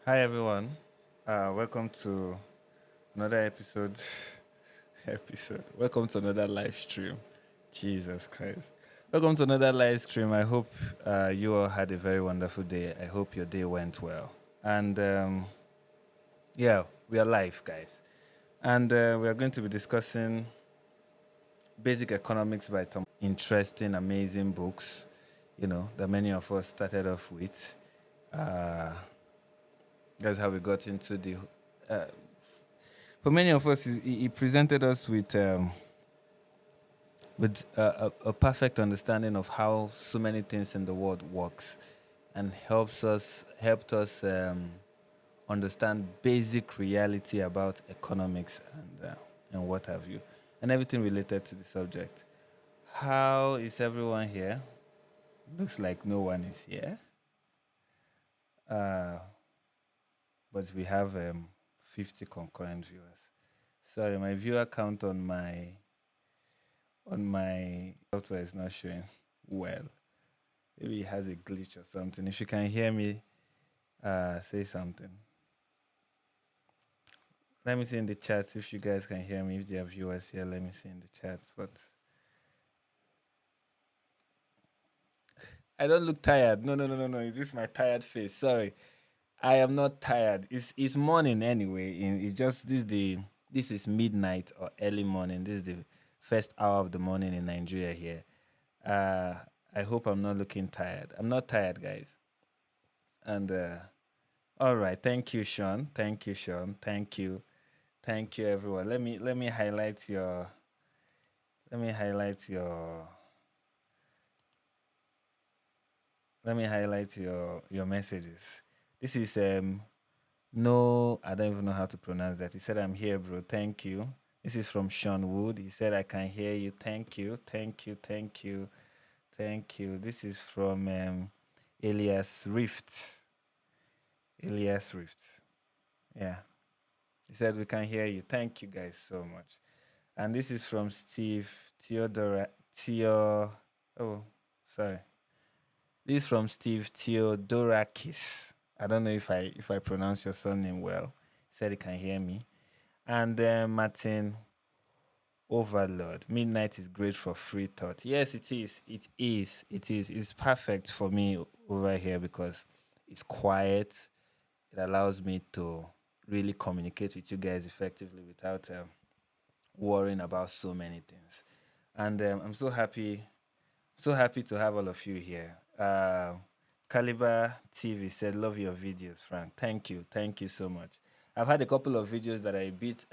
Hi everyone. Welcome to another episode. Welcome to another live stream. Jesus Christ. Welcome to another live stream. I hope you all had a very wonderful day. I hope your day went well. And yeah, we are live, guys. And we are going to be discussing Basic Economics by Tom. Interesting, amazing books, that many of us started off with. That's how we got into the. For many of us, he presented us with a perfect understanding of how so many things in the world works, and helped us understand basic reality about economics and what have you, and everything related to the subject. How is everyone here? Looks like no one is here. Uh, but we have 50 concurrent viewers. Sorry, my viewer count on my software is not showing well. Maybe it has a glitch or something. If you can hear me, say something. Let me see in the chats if you guys can hear me. If there are viewers here, let me see in the chats. But I don't look tired. No, no, no, no, no. Is this my tired face? Sorry. I am not tired. It's morning anyway. It's just this is midnight or early morning. This is the first hour of the morning in Nigeria here. Uh, I hope I'm not looking tired. I'm not tired, guys. And all right, thank you, Sean. Thank you, Sean. Thank you, everyone. Let me highlight your let me highlight your let me highlight your messages. This is no, I don't even know how to pronounce that. He said, I'm here, bro. Thank you. This is from Sean Wood. He said, I can hear you. Thank you. Thank you. Thank you. Thank you. This is from Elias Rift. Elias Rift. Yeah. He said, we can hear you. Thank you guys so much. And this is from Steve Oh, sorry. This is from Steve Theodorakis. I don't know if I pronounce your surname well. He said he can hear me. And then Martin Overlord. Midnight is great for free thought. Yes, it is. It is. It is. It's perfect for me over here because it's quiet. It allows me to really communicate with you guys effectively without worrying about so many things. And I'm so happy to have all of you here. Caliber TV said, "Love your videos, Frank. Thank you so much." I've had a couple of videos that are a bit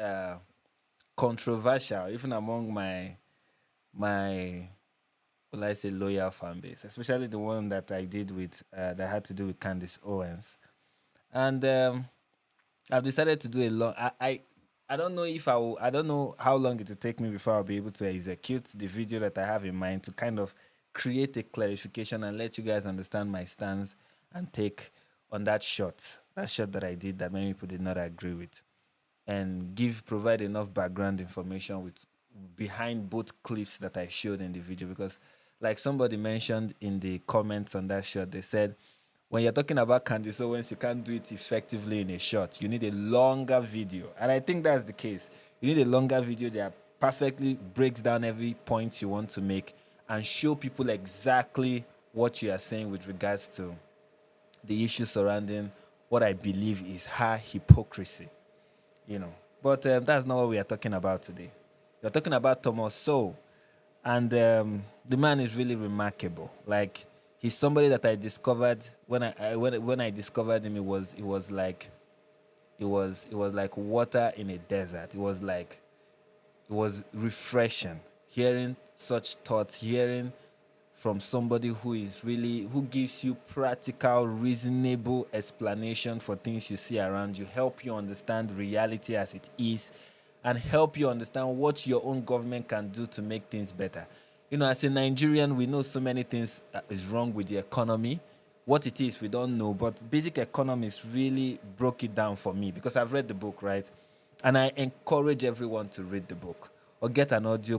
controversial, even among my will I say loyal fan base, especially the one that I did with that had to do with Candice Owens, and I've decided to do a long. I don't know if I don't know how long it will take me before I'll be able to execute the video that I have in mind to kind of create a clarification and let you guys understand my stance and take on that shot that I did that many people did not agree with, and provide enough background information with behind both clips that I showed in the video, because like somebody mentioned in the comments on that shot, they said when you're talking about Candice Owens, you can't do it effectively in a shot. You need a longer video. And I think that's the case. You need a longer video that perfectly breaks down every point you want to make and show people exactly what you are saying with regards to the issue surrounding what I believe is her hypocrisy. But that's not what we are talking about today. We're talking about Thomas Sowell, and the man is really remarkable. Like, he's somebody that I discovered when I discovered him. It was like water in a desert. It was refreshing hearing such thoughts, hearing from somebody who gives you practical, reasonable explanation for things you see around you, help you understand reality as it is, and help you understand what your own government can do to make things better. As a Nigerian, we know so many things is wrong with the economy. What it is, we don't know, but Basic Economics really broke it down for me because I've read the book, right? And I encourage everyone to read the book or get an audio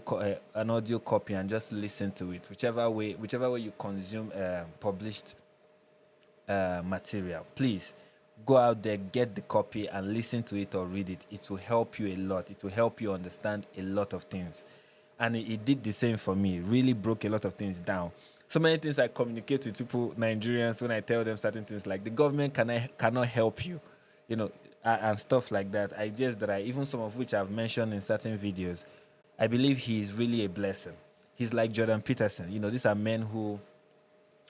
copy and just listen to it, whichever way you consume published material. Please go out there, get the copy, and listen to it or read it. It will help you a lot. It will help you understand a lot of things. And it did the same for me. It really broke a lot of things down. So many things I communicate with people, Nigerians, when I tell them certain things like the government cannot help you, you know, and stuff like that. Ideas that even some of which I've mentioned in certain videos, I believe he is really a blessing. He's like Jordan Peterson. You know, these are men who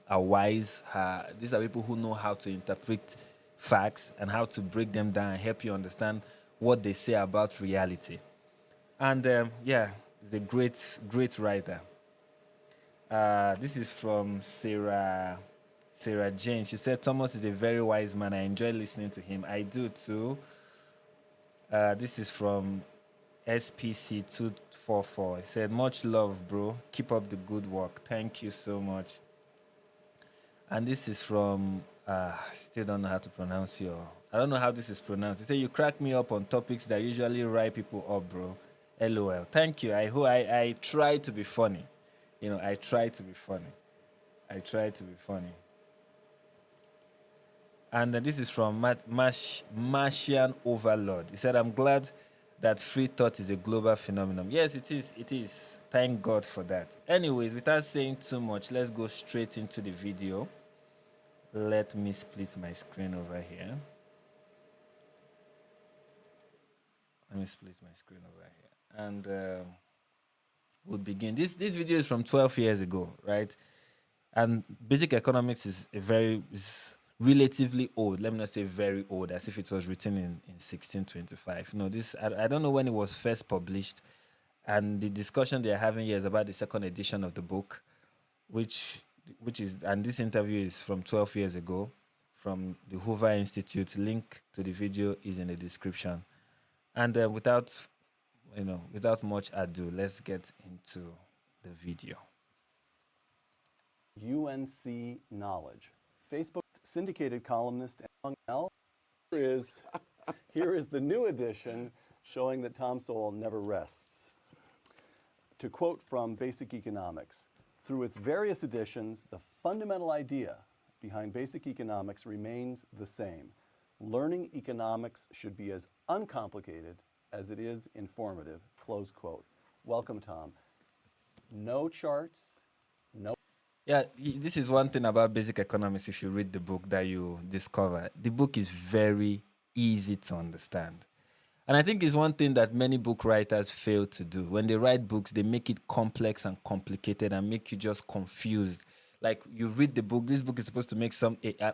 are wise. These are people who know how to interpret facts and how to break them down and help you understand what they say about reality. And yeah, he's a great writer. This is from Sarah Jane. She said Thomas is a very wise man. I enjoy listening to him. I do too. This is from SPC244. He said, much love, bro. Keep up the good work. Thank you so much. And this is from still don't know how to pronounce your. I don't know how this is pronounced. He said you crack me up on topics that usually rile people up, bro. LOL. Thank you. I try to be funny. You know, I try to be funny. I try to be funny. And this is from Martian Overlord. He said, I'm glad that free thought is a global phenomenon. Yes, it is. It is. Thank God for that. Anyways, without saying too much, let's go straight into the video. Let me split my screen over here. Let me split my screen over here. And we'll begin. This video is from 12 years ago, right? And basic economics is relatively old. Let me not say very old, as if it was written in 1625. No, I don't know when it was first published. And the discussion they're having here is about the second edition of the book, which is, and this interview is from 12 years ago from the Hoover Institute. Link to the video is in the description. And without much ado, let's get into the video. UNC Knowledge. Facebook syndicated columnist L. Here is the new edition showing that Tom Sowell never rests. To quote from Basic Economics, through its various editions, the fundamental idea behind Basic Economics remains the same. Learning economics should be as uncomplicated as it is informative, close quote. Welcome, Tom. No charts, no. Yeah, this is one thing about basic economics. If you read the book, that you discover the book is very easy to understand. And I think it's one thing that many book writers fail to do. When they write books, they make it complex and complicated and make you just confused. Like you read the book, this book is supposed to make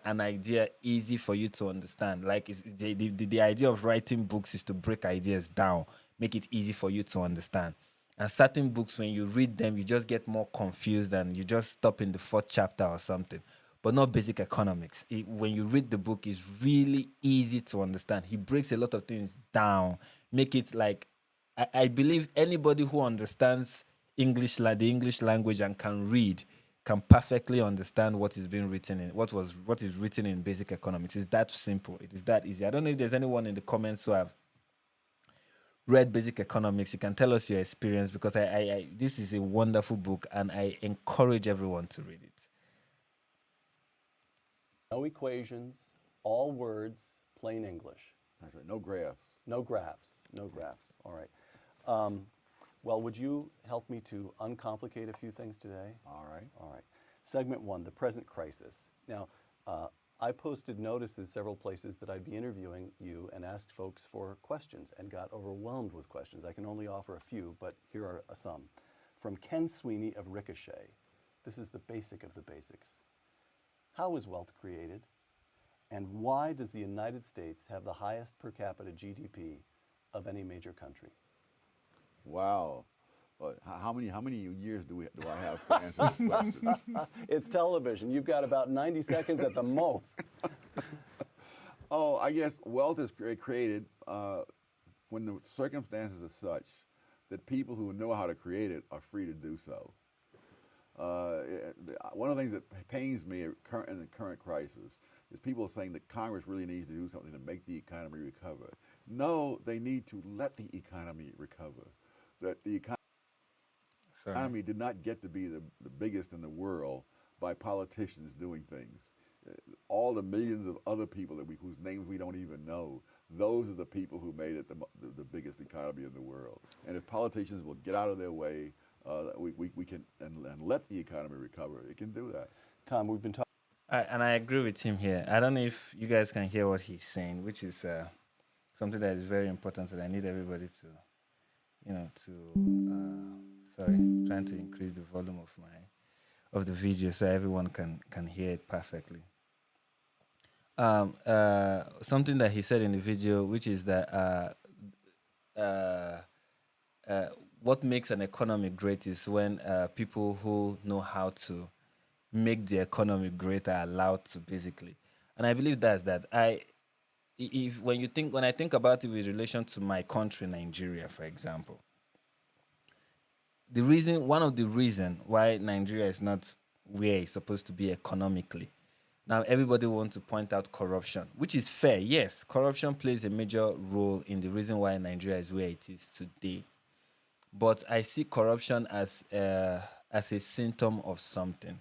an idea easy for you to understand. Like the idea of writing books is to break ideas down, make it easy for you to understand. And certain books, when you read them, you just get more confused and you just stop in the fourth chapter or something. But not basic economics. When you read the book, it's really easy to understand. He breaks a lot of things down, make it like I believe anybody who understands the English language and can read can perfectly understand what is being written in what is written in basic economics. It's that simple. It is that easy. I don't know if there's anyone in the comments who have read basic economics. You can tell us your experience, because this is a wonderful book and I encourage everyone to read it. No equations, all words, plain English. That's right. No graphs. No graphs. No graphs. All right. Well, would you help me to uncomplicate a few things today? All right. All right. Segment 1, the present crisis. Now, I posted notices several places that I'd be interviewing you and asked folks for questions and got overwhelmed with questions. I can only offer a few, but here are some. From Ken Sweeney of Ricochet. This is the basic of the basics. How is wealth created? And why does the United States have the highest per capita GDP of any major country? Wow. How many years do I have to answer this question? It's television. You've got about 90 seconds at the most. Oh, I guess wealth is created when the circumstances are such that people who know how to create it are free to do so. One of the things that pains me in the current crisis is people saying that Congress really needs to do something to make the economy recover. No, they need to let the economy recover. That the economy did not get to be the biggest in the world by politicians doing things. All the millions of other people whose names we don't even know, those are the people who made it the biggest economy in the world. And if politicians will get out of their way, we can and let the economy recover, it can do that. Tom, we've been talking. And I agree with him here. I don't know if you guys can hear what he's saying, which is something that is very important that I need everybody to, sorry, trying to increase the volume of the video so everyone can hear it perfectly. Something that he said in the video, which is that uh, what makes an economy great is when people who know how to make the economy great are allowed to, basically. And I believe that's that. If when I think about it with relation to my country, Nigeria, for example, one of the reason why Nigeria is not where it's supposed to be economically. Now everybody wants to point out corruption, which is fair. Yes, corruption plays a major role in the reason why Nigeria is where it is today. But I see corruption as a symptom of something.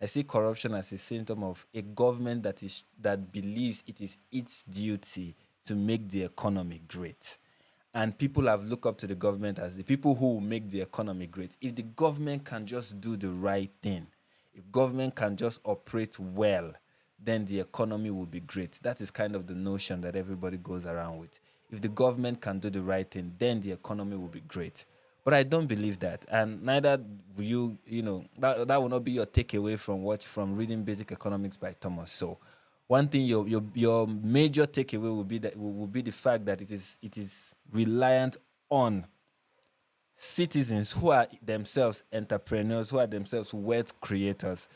I see corruption as a symptom of a government that believes it is its duty to make the economy great. And people have looked up to the government as the people who will make the economy great. If the government can just do the right thing, if government can just operate well, then the economy will be great. That is kind of the notion that everybody goes around with. If the government can do the right thing, then the economy will be great. But I don't believe that, and neither will you. That will not be your takeaway from reading Basic Economics by Thomas Sowell. One thing your major takeaway will be the fact that it is reliant on citizens who are themselves entrepreneurs, who are themselves wealth creators.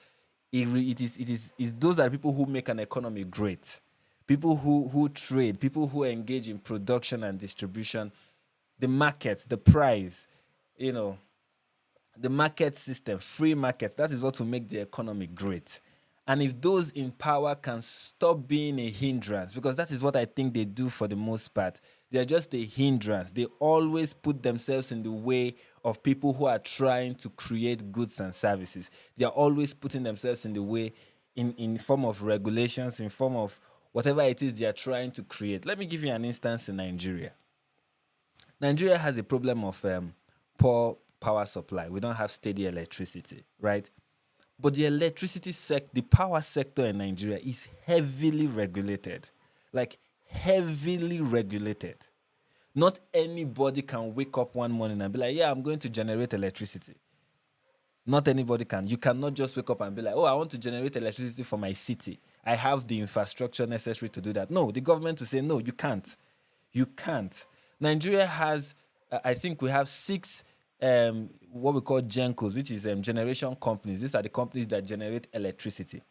It is those are people who make an economy great. People who trade, people who engage in production and distribution, the market, the price, the market system, free market. That is what will make the economy great. And if those in power can stop being a hindrance, because that is what I think they do for the most part, they are just a hindrance. They always put themselves in the way of people who are trying to create goods and services. They are always putting themselves in the way in form of regulations, in form of whatever it is they are trying to create. Let me give you an instance in Nigeria. Nigeria has a problem of poor power supply. We don't have steady electricity, right? But the power sector in Nigeria is heavily regulated. Like, heavily regulated. Not anybody can wake up one morning and be like, yeah, I'm going to generate electricity. Not anybody can. You cannot just wake up and be like, oh, I want to generate electricity for my city. I have the infrastructure necessary to do that. No, the government will say, no, you can't. You can't. Nigeria has, I think we have 6 what we call GENCOs, which is generation companies. These are the companies that generate electricity.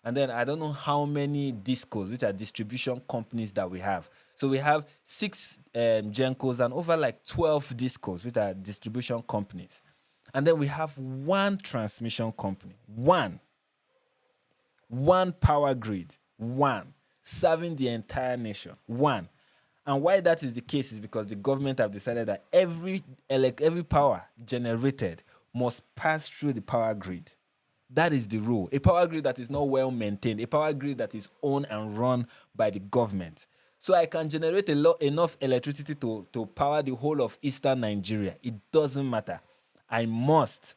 And then I don't know how many DISCOs, which are distribution companies that we have. So we have 6 GENCOs and over like 12 DISCOs, which are distribution companies. And then we have 1 transmission company. One power grid. Serving the entire nation. And why that is the case is because the government have decided that every power generated must pass through the power grid. That is the rule. A power grid that is not well maintained, a power grid that is owned and run by the government. So I can generate enough electricity to power the whole of eastern Nigeria. It doesn't matter. I must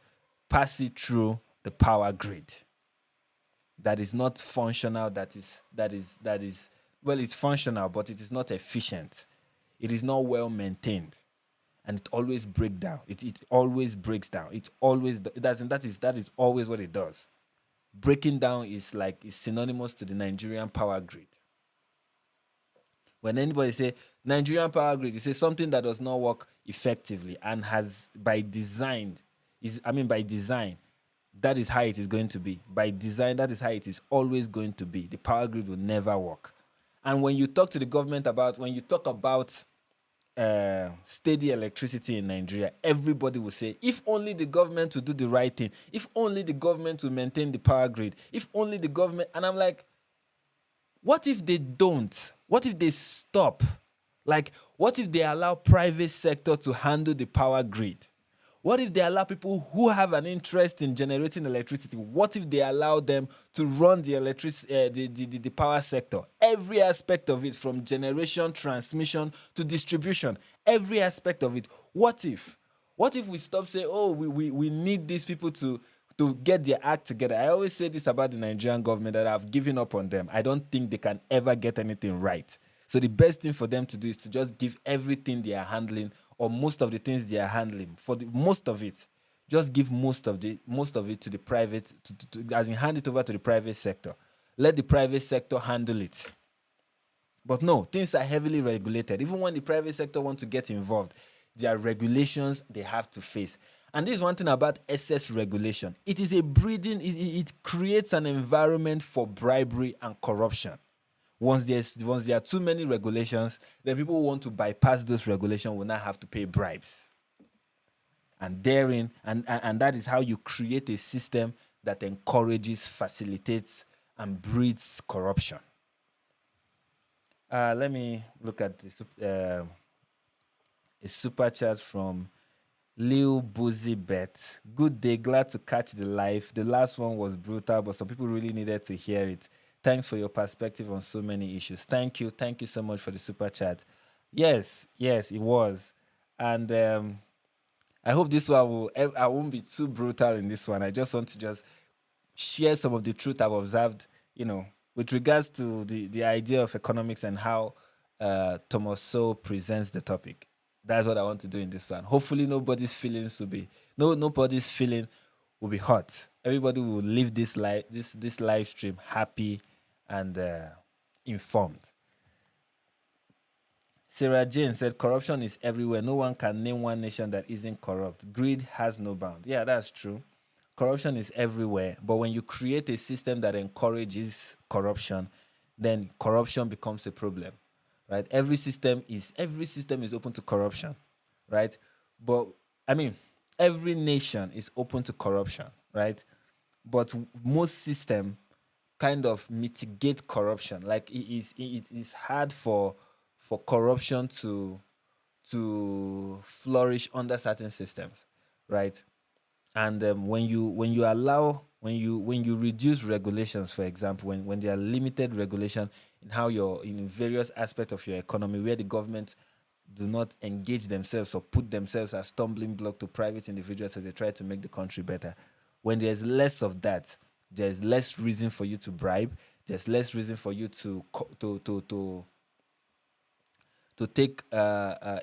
pass it through the power grid. That is not functional. That is well, it's functional, but it is not efficient. It is not well maintained, and it always breaks down. It always breaks down. It always that is always what it does. Breaking down is synonymous to the Nigerian power grid. When anybody say Nigerian power grid, you say something that does not work effectively and has by design, that is how it is going to be. By design, that is how it is always going to be. The power grid will never work. And when you talk to the government about steady electricity in Nigeria, everybody will say, if only the government will do the right thing, if only the government will maintain the power grid, if only the government. And I'm like, what if they don't? What if they stop? Like, what if they allow private sector to handle the power grid? What if they allow people who have an interest in generating electricity? What if they allow them to run the the power sector? Every aspect of it, from generation, transmission to distribution, every aspect of it. What if? What if we stop saying, oh, we need these people to get their act together? I always say this about the Nigerian government, that I've given up on them. I don't think they can ever get anything right. So the best thing for them to do is to just give everything they are handling, or most of the things they are handling, for the most of it, just give most of it to the private, as in hand it over to the private sector. Let the private sector handle it. But no, things are heavily regulated. Even when the private sector wants to get involved, there are regulations they have to face. And this is one thing about excess regulation. It is a breeding, it creates an environment for bribery and corruption. Once there are too many regulations, then people who want to bypass those regulations will not have to pay bribes. And therein, and that is how you create a system that encourages, facilitates, and breeds corruption. Let me look at a super chat from Lil Boozy Bet. Good day, glad to catch the live. The last one was brutal, but some people really needed to hear it. Thanks for your perspective on so many issues. Thank you so much for the super chat. Yes, it was. And I hope this one I won't be too brutal in this one. I just want to share some of the truth I've observed, with regards to the idea of economics and how Thomas Sowell presents the topic. That's what I want to do in this one. Hopefully nobody's feeling will be hurt. Everybody will leave this live stream happy and informed. Sarah Jane said, corruption is everywhere. No one can name one nation that isn't corrupt. Greed has no bound. Yeah, that's true. Corruption is everywhere. But when you create a system that encourages corruption, then corruption becomes a problem. Right? Every system is open to corruption. Right? But every nation is open to corruption, right? But most systems kind of mitigate corruption. Like it is hard for corruption to flourish under certain systems, right? And when you reduce regulations, for example, when there are limited regulation in various aspects of your economy, where the government do not engage themselves or put themselves as stumbling block to private individuals as they try to make the country better. When there's less of that, there's less reason for you to bribe. There's less reason for you to take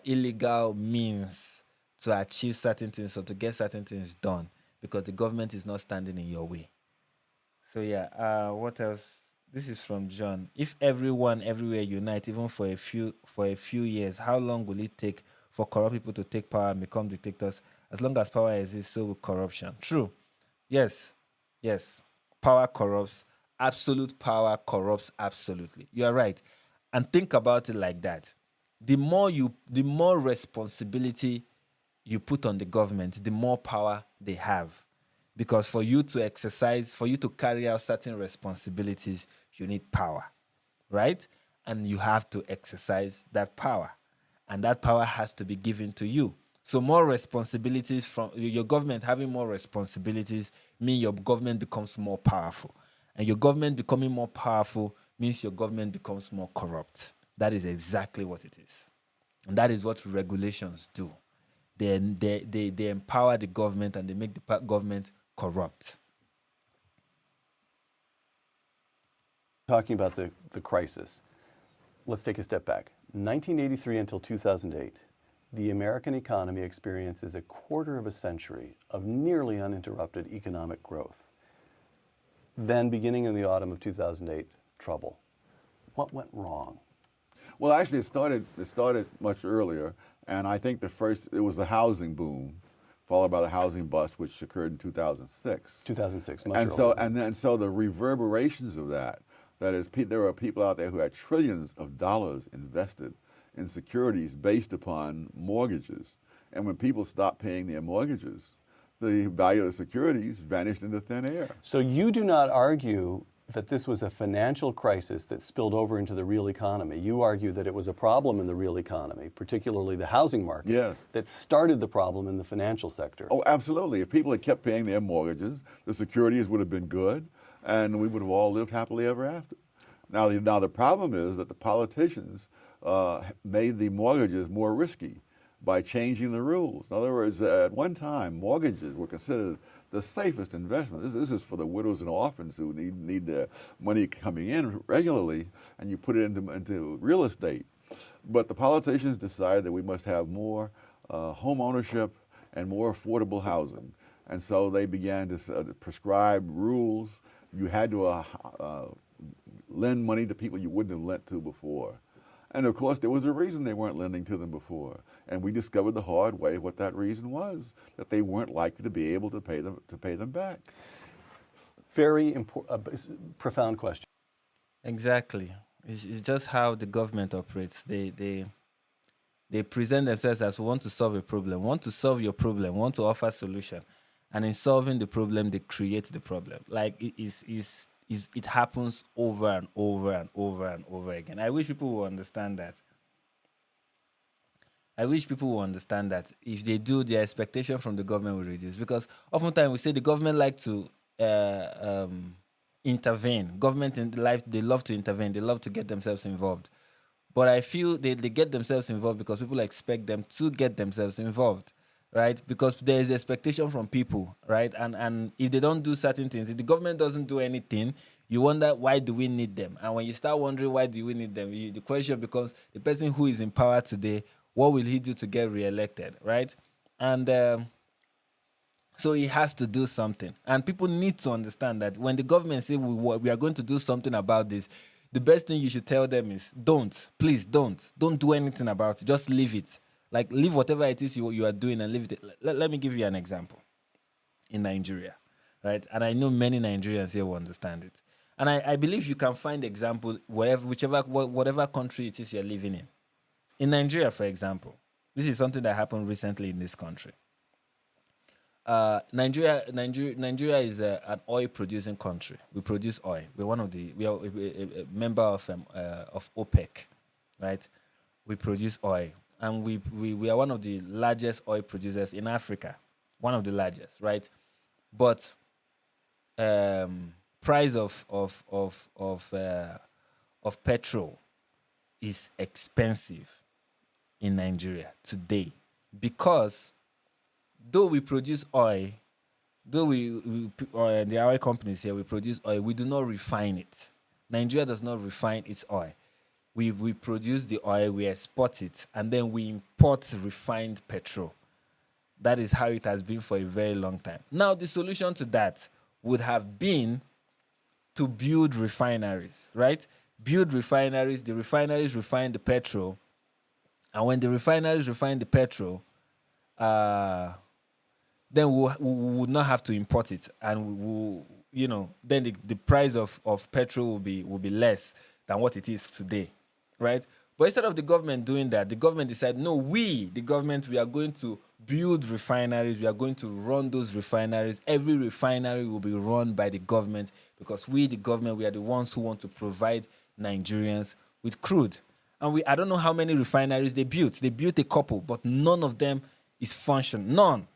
illegal means to achieve certain things or to get certain things done, because the government is not standing in your way. So yeah, what else? This is from John. If everyone everywhere unite, even for a few years, how long will it take for corrupt people to take power and become dictators? As long as power exists, so will corruption. True. Yes. Power corrupts. Absolute power corrupts absolutely. You are right. And think about it like that. The more responsibility you put on the government, the more power they have. Because for you to carry out certain responsibilities, you need power, right? And you have to exercise that power. And that power has to be given to you. So more responsibilities from your government, having more responsibilities mean your government becomes more powerful. And your government becoming more powerful means your government becomes more corrupt. That is exactly what it is. And that is what regulations do. They empower the government and they make the government corrupt. Talking about the crisis, let's take a step back. 1983 until 2008, the American economy experiences a quarter of a century of nearly uninterrupted economic growth. Then, beginning in the autumn of 2008, trouble. What went wrong? Well, actually, it started much earlier, and I think it was the housing boom, followed by the housing bust, which occurred in 2006. 2006, much and earlier. So the reverberations of that is, there are people out there who had trillions of dollars invested in securities based upon mortgages, and when people stopped paying their mortgages, the value of the securities vanished into thin air. So you do not argue that this was a financial crisis that spilled over into the real economy. You argue that it was a problem in the real economy, particularly the housing market, Yes. that started the problem in the financial sector. Oh, absolutely. If people had kept paying their mortgages, the securities would have been good, and we would have all lived happily ever after. Now the problem is that the politicians made the mortgages more risky by changing the rules. In other words, at one time, mortgages were considered the safest investment. This is for the widows and orphans who need their money coming in regularly, and you put it into real estate. But the politicians decided that we must have more home ownership and more affordable housing. And so they began to prescribe rules. You had to lend money to people you wouldn't have lent to before. And of course, there was a reason they weren't lending to them before. And we discovered the hard way what that reason was, that they weren't likely to be able to pay them back. Very profound question. Exactly. It's just how the government operates. They present themselves as want to solve a problem, want to solve your problem, want to offer solution. And in solving the problem, they create the problem. Like it happens over and over and over and over again. I wish people will understand that. I wish people will understand that if they do, their expectation from the government will reduce. Because oftentimes we say the government like to intervene. Government in life, they love to intervene. They love to get themselves involved. But I feel they get themselves involved because people expect them to get themselves involved, right? Because there is expectation from people, right? And if they don't do certain things, if the government doesn't do anything, you wonder, why do we need them? And when you start wondering why do we need them, the question becomes, the person who is in power today, what will he do to get reelected, right? And so he has to do something. And people need to understand that when the government say we are going to do something about this, the best thing you should tell them is please don't do anything about it. Just leave it. Like, leave whatever it is you are doing and leave it. Let me give you an example. In Nigeria, right? And I know many Nigerians here will understand it. And I believe you can find example whatever country it is you're living in. In Nigeria, for example, this is something that happened recently in this country. Nigeria is an oil-producing country. We produce oil. We are a member of OPEC, right? We produce oil, and we are one of the largest oil producers in Africa, one of the largest, right? But price of petrol is expensive in Nigeria today, because though we produce oil, the oil companies here, we produce oil, we do not refine it. Nigeria does not refine its oil. We produce the oil, we export it, and then we import refined petrol. That is how it has been for a very long time. Now, the solution to that would have been to build refineries, right? Build refineries, the refineries refine the petrol, and when the refineries refine the petrol, then we would not have to import it, and then the price of petrol will be less than what it is today, right? But instead of the government doing that, the government decided, no, the government, we are going to build refineries, we are going to run those refineries. Every refinery will be run by the government, because we, the government, we are the ones who want to provide Nigerians with crude. And I don't know how many refineries they built. They built a couple, but none of them is functioning. None.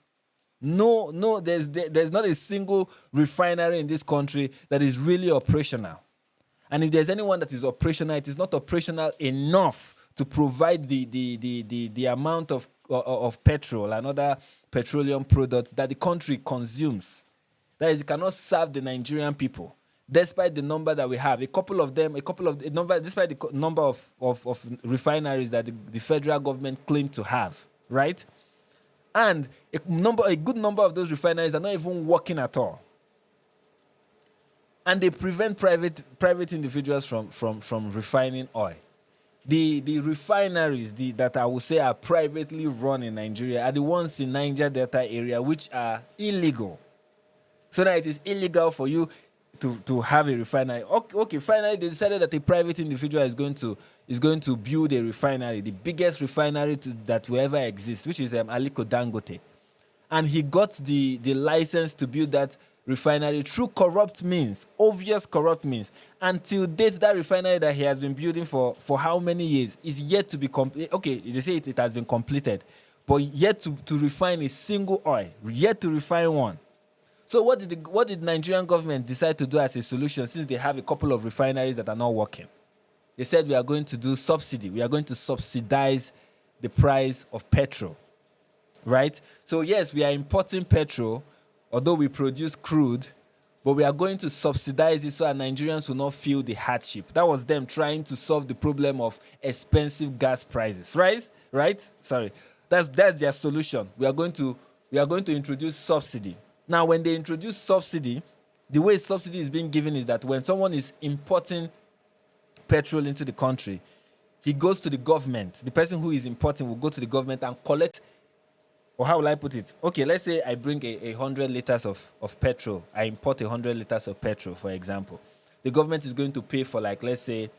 No, there's not a single refinery in this country that is really operational. And if there's anyone that is operational, it is not operational enough to provide the amount of petrol and other petroleum products that the country consumes. That is, it cannot serve the Nigerian people, despite the number that we have. Despite the number of refineries that the federal government claimed to have, right? And a good number of those refineries are not even working at all. And they prevent private individuals from refining oil. The refineries that I would say are privately run in Nigeria are the ones in Niger Delta area, which are illegal. So that it is illegal for you to have a refinery. Okay, finally they decided that a private individual is going to build a refinery, the biggest refinery that will ever exist, which is Aliko Dangote. And he got the license to build that refinery through corrupt means, obvious corrupt means. Until date, that refinery that he has been building for how many years is yet to be complete. Okay, they say it has been completed, but yet to refine a single oil, yet to refine one. So what did Nigerian government decide to do as a solution, since they have a couple of refineries that are not working? They said we are going to do subsidy. We are going to subsidize the price of petrol, right? So yes, we are importing petrol, although we produce crude, but we are going to subsidize it so our Nigerians will not feel the hardship. That was them trying to solve the problem of expensive gas prices, right? Right? Sorry, that's their solution. We are going to introduce subsidy. Now, when they introduce subsidy, the way subsidy is being given is that when someone is importing petrol into the country, he goes to the government. The person who is importing will go to the government and collect, or how will I put it? Okay, let's say I bring a 100 liters of petrol. I import 100 liters of petrol, for example. The government is going to pay for, like, let's say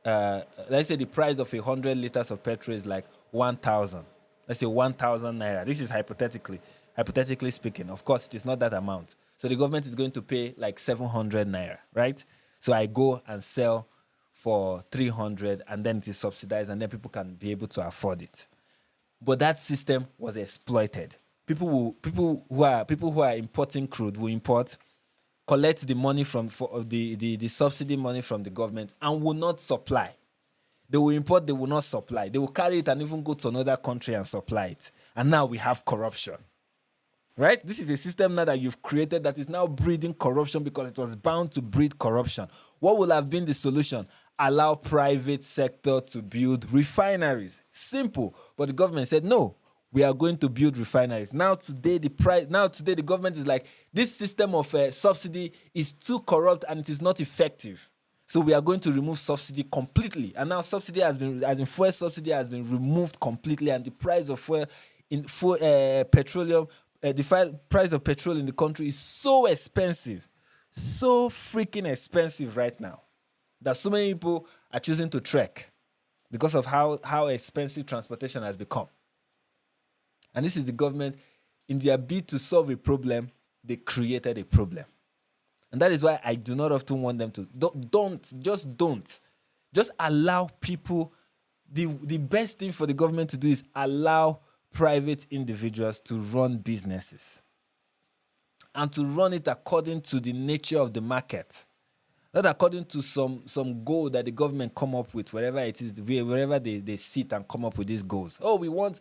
the price of 100 liters of petrol is like 1,000. Let's say 1,000 naira. This is hypothetically speaking. Of course, it is not that amount. So the government is going to pay like 700 naira, right? So I go and sell for 300, and then it is subsidized, and then people can be able to afford it. But that system was exploited. People who are importing crude will import, collect the money the subsidy money from the government, and will not supply. They will import, they will not supply. They will carry it and even go to another country and supply it. And now we have corruption. Right? This is a system now that you've created that is now breeding corruption because it was bound to breed corruption. What would have been the solution? Allow private sector to build refineries. Simple. But the government said, no, we are going to build refineries. Now today the government is like, this system of subsidy is too corrupt and it is not effective. So we are going to remove subsidy completely. And now subsidy fuel subsidy has been removed completely, and the price of petroleum, the price of petrol in the country is so expensive, so freaking expensive right now, that so many people are choosing to trek because of how expensive transportation has become. And this is the government, in their bid to solve a problem, they created a problem. And that is why I do not often want them to. Don't. Just allow people. The best thing for the government to do is allow private individuals to run businesses. And to run it according to the nature of the market. Not according to some goal that the government come up with, wherever it is, wherever they sit and come up with these goals. Oh, we want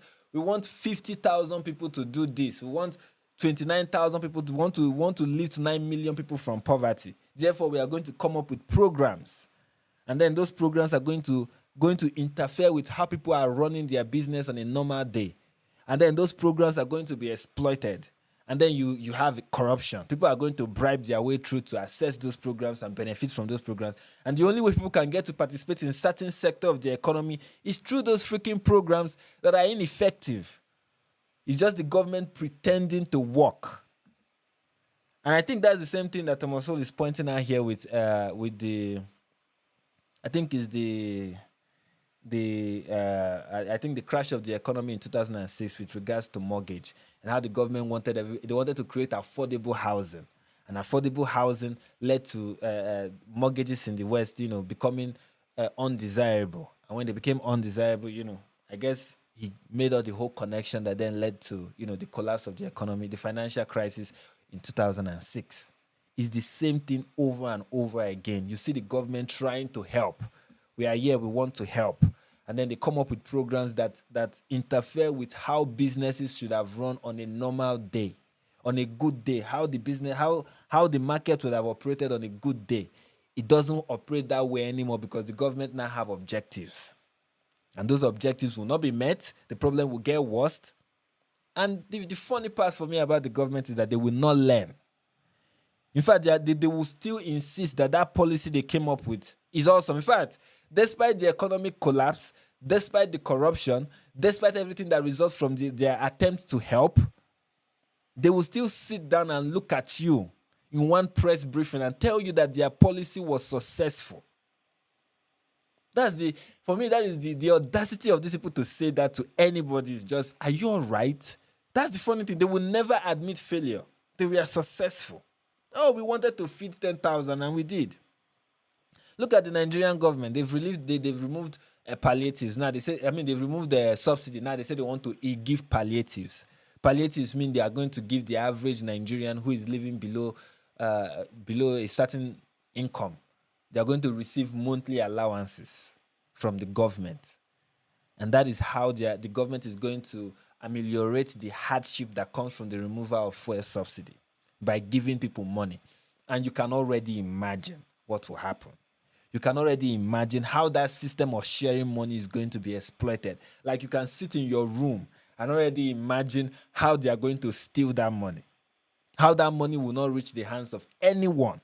50,000 people to do this. We want 29,000 people to want to lift 9 million people from poverty. Therefore, we are going to come up with programs. And then those programs are going to interfere with how people are running their business on a normal day. And then those programs are going to be exploited. And then you have corruption. People are going to bribe their way through to access those programs and benefit from those programs. And the only way people can get to participate in certain sector of the economy is through those freaking programs that are ineffective. It's just the government pretending to work. And I think that's the same thing that Thomas Sowell is pointing out here with the, I think is I think the crash of the economy in 2006 with regards to mortgage, and how the government wanted to create affordable housing. And affordable housing led to mortgages in the West, becoming undesirable. And when they became undesirable, I guess he made out the whole connection that then led to, the collapse of the economy, the financial crisis in 2006. It's the same thing over and over again. You see the government trying to help. We are here, we want to help. And then they come up with programs that interfere with how businesses should have run on a normal day, on a good day, how the market would have operated on a good day. It doesn't operate that way anymore because the government now have objectives. And those objectives will not be met. The problem will get worse. And the funny part for me about the government is that they will not learn. In fact, they will still insist that policy they came up with is awesome. In fact, despite the economic collapse, despite the corruption, despite everything that results from their attempt to help, they will still sit down and look at you in one press briefing and tell you that their policy was successful. For me, that is the audacity of these people to say that to anybody is just, are you all right? That's the funny thing. They will never admit failure. They were successful. Oh, we wanted to feed 10,000 and we did. Look at the Nigerian government. They've removed palliatives. Now they say, they've removed the subsidy. Now they say they want to give palliatives. Palliatives mean they are going to give the average Nigerian who is living below a certain income. They are going to receive monthly allowances from the government. And that is how the government is going to ameliorate the hardship that comes from the removal of fuel subsidy by giving people money. And you can already imagine what will happen. You can already imagine how that system of sharing money is going to be exploited. Like, you can sit in your room and already imagine how they are going to steal that money. How that money will not reach the hands of anyone.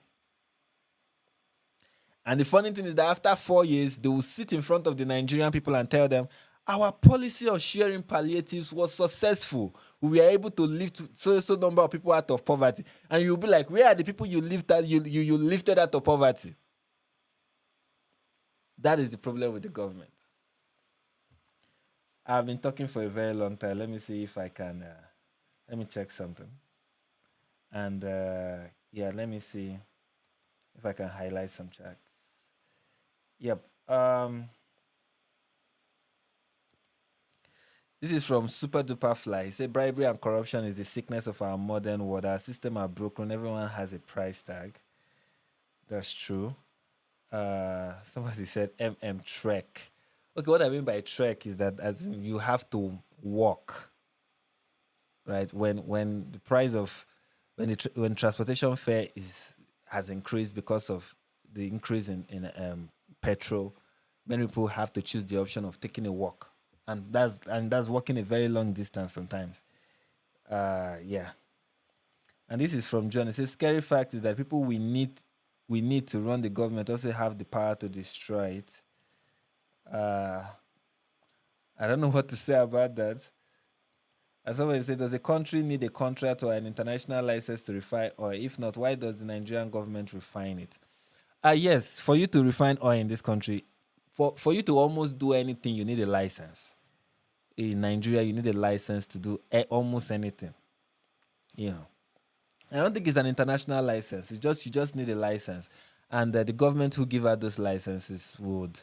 And the funny thing is that after 4 years, they will sit in front of the Nigerian people and tell them, our policy of sharing palliatives was successful. We were able to lift so number of people out of poverty. And you'll be like, where are the people you lifted out of poverty? That is the problem with the government. I've been talking for a very long time. Let me see if I can. Let me check something. And let me see if I can highlight some charts. Yep. This is from Super Duper Fly. He said, bribery and corruption is the sickness of our modern world. Our system are broken. Everyone has a price tag. That's true. Somebody said Trek. Okay, what I mean by trek is that as in you have to walk, right? When the price of when transportation fare has increased because of the increase in petrol, many people have to choose the option of taking a walk, and that's walking a very long distance sometimes. And this is from John. It says, scary fact is that people we need to run the government also have the power to destroy it. I don't know what to say about that. As somebody said, does a country need a contract or an international license to refine oil? If not, why does the Nigerian government refine it? Yes, for you to refine oil in this country, for you to almost do anything, you need a license. In Nigeria, you need a license to do almost anything. You know. I don't think it's an international license. You just need a license. And the government who give out those licenses would,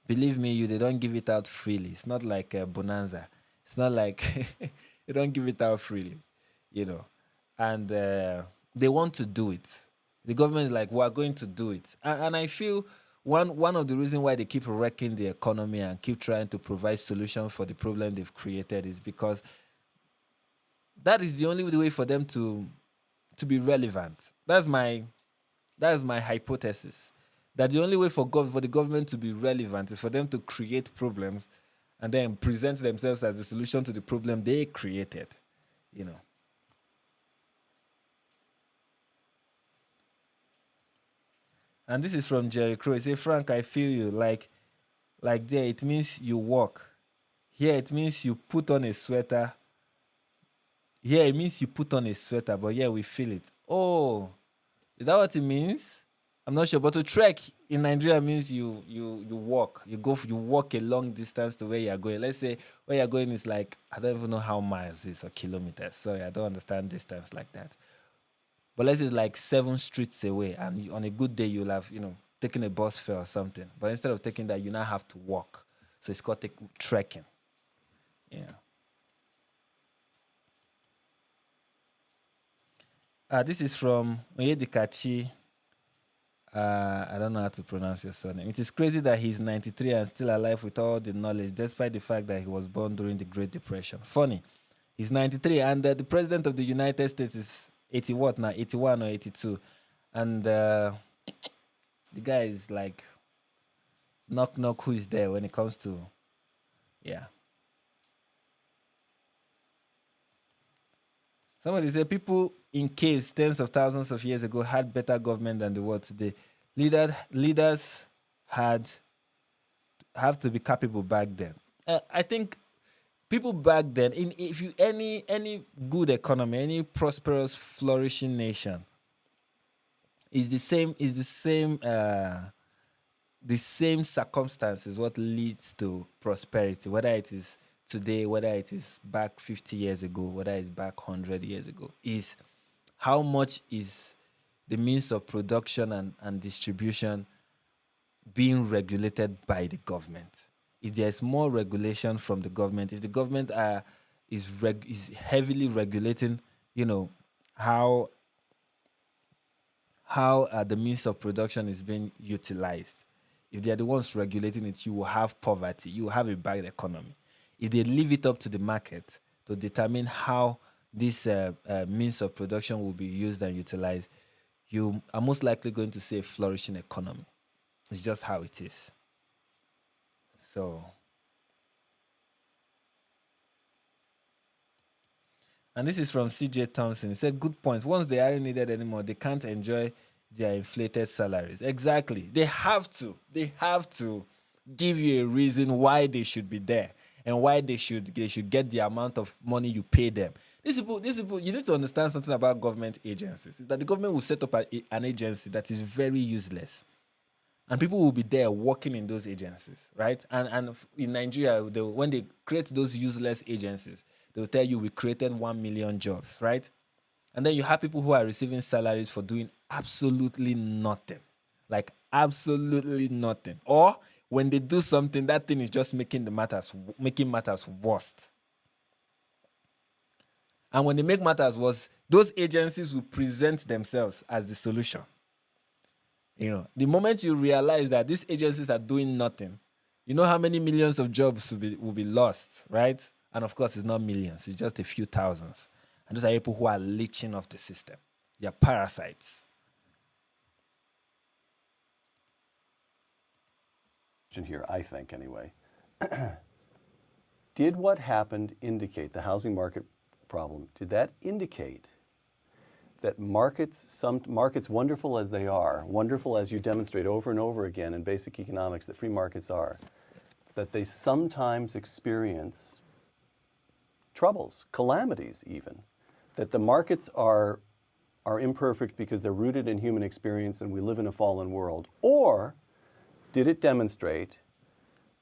believe me, they don't give it out freely. It's not like Bonanza. It's not like they don't give it out freely, you know. And they want to do it. The government is like, we are going to do it. And I feel one of the reasons why they keep wrecking the economy and keep trying to provide solutions for the problem they've created is because that is the only way for them to be relevant. That's my hypothesis. That the only way for the government to be relevant is for them to create problems and then present themselves as the solution to the problem they created, you know. And this is from Jerry Crow. He said, Frank, I feel you. Like there, it means you walk. Here, it means you put on a sweater. Here, it means you put on a sweater, but yeah, we feel it. Oh, is that what it means? I'm not sure, but to trek in Nigeria means you walk. You walk a long distance to where you are going. Let's say where you are going is like, I don't even know how miles is or kilometers. Sorry, I don't understand distance like that. But let's say it's like 7 streets away, and on a good day you'll have taken a bus fare or something. But instead of taking that, you now have to walk. So it's called trekking. Yeah. This is from Oyedikachi. I don't know how to pronounce your surname. It is crazy that he's 93 and still alive with all the knowledge, despite the fact that he was born during the Great Depression. Funny. He's 93, and the president of the United States is 80 what now? 81 or 82. And the guy is like, knock, knock, who is there when it comes to, yeah. Somebody said people in caves tens of thousands of years ago had better government than the world today. Leaders have to be capable back then. I think people back then, any good economy, any prosperous, flourishing nation, is the same circumstances what leads to prosperity, whether it is today, whether it is back 50 years ago, whether it's back 100 years ago, is how much is the means of production and distribution being regulated by the government? If there's more regulation from the government, if the government is heavily regulating, you know, how the means of production is being utilized. If they are the ones regulating it, you will have poverty. You will have a bad economy. If they leave it up to the market to determine how this means of production will be used and utilized, you are most likely going to see a flourishing economy. It's just how it is. So, and this is from CJ Thompson. He said, good point. Once they aren't needed anymore, they can't enjoy their inflated salaries. Exactly. They have to. They have to give you a reason why they should be there and why they should get the amount of money you pay them. These people, you need to understand something about government agencies. Is that the government will set up an agency that is very useless. And people will be there working in those agencies, right? And in Nigeria, when they create those useless agencies, they'll tell you we created 1 million jobs, right? And then you have people who are receiving salaries for doing absolutely nothing. Like absolutely nothing. Or when they do something, that thing is just making matters worse. And when they make matters worse, those agencies will present themselves as the solution. You know, the moment you realize that these agencies are doing nothing, you know how many millions of jobs will be lost, right? And of course, it's not millions, it's just a few thousands. And those are people who are leeching off the system. They are parasites. Here, I think, anyway. Did what happened indicate, the housing market problem, did that indicate that some markets, wonderful as they are, wonderful as you demonstrate over and over again in basic economics that free markets are, that they sometimes experience troubles, calamities even, that the markets are imperfect because they're rooted in human experience and we live in a fallen world? Or did it demonstrate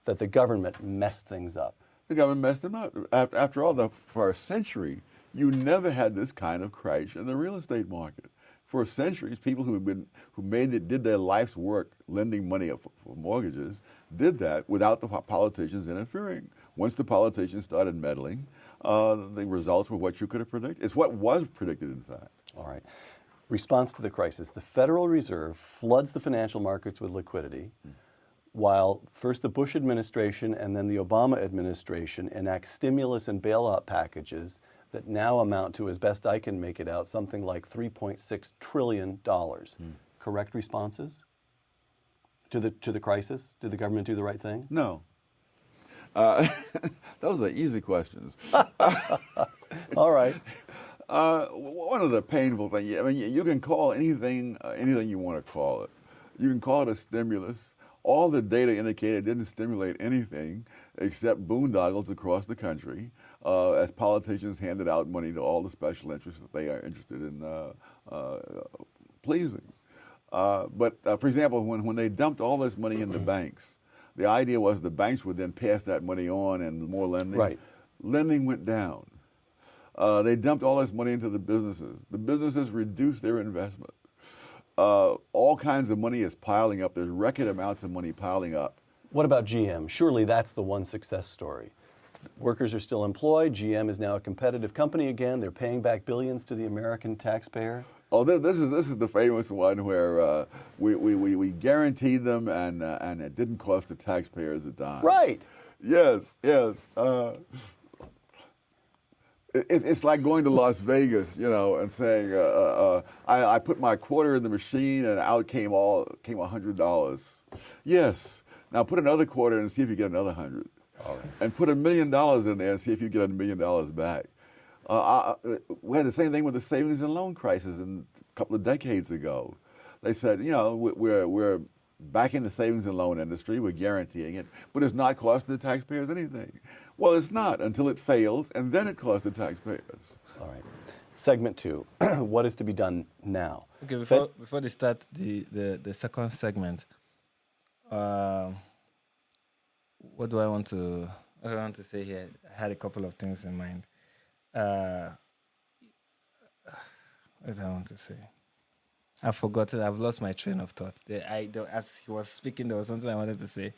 that the government messed things up? The government messed them up. After all, for a century, you never had this kind of crash in the real estate market. For centuries, people did their life's work lending money for mortgages did that without the politicians interfering. Once the politicians started meddling, the results were what you could have predicted. It's what was predicted, in fact. All right. Response to the crisis. The Federal Reserve floods the financial markets with liquidity, while first the Bush administration and then the Obama administration enact stimulus and bailout packages that now amount to, as best I can make it out, something like $3.6 trillion. Correct responses to the crisis? Did the government do the right thing? No. Those are easy questions. All right. One of the painful things, I mean, you can call anything you want to call it. You can call it a stimulus. All the data indicated it didn't stimulate anything except boondoggles across the country as politicians handed out money to all the special interests that they are interested in pleasing. But for example, when they dumped all this money in the banks, the idea was the banks would then pass that money on and more lending. Right. Lending went down. They dumped all this money into the businesses. The businesses reduced their investment. All kinds of money is piling up. There's record amounts of money piling up. What about GM? Surely that's the one success story. Workers are still employed. GM is now a competitive company again. They're paying back billions to the American taxpayer. Oh, this is the famous one where we guaranteed them and it didn't cost the taxpayers a dime. Right. Yes. It's like going to Las Vegas, and saying, I put my quarter in the machine and out came $100. Yes. Now put another quarter and see if you get another 100. All right. And put $1 million in there and see if you get $1 million back. We had the same thing with the savings and loan crisis a couple of decades ago. They said, we're back in the savings and loan industry, we're guaranteeing it, but it's not costing the taxpayers anything. Well, it's not until it fails, and then it costs the taxpayers. All right. Segment 2, what is to be done now? Okay, before they start the second segment, what do I want to say here? I had a couple of things in mind. What I want to say. I've forgotten. I've lost my train of thought. As he was speaking, there was something I wanted to say,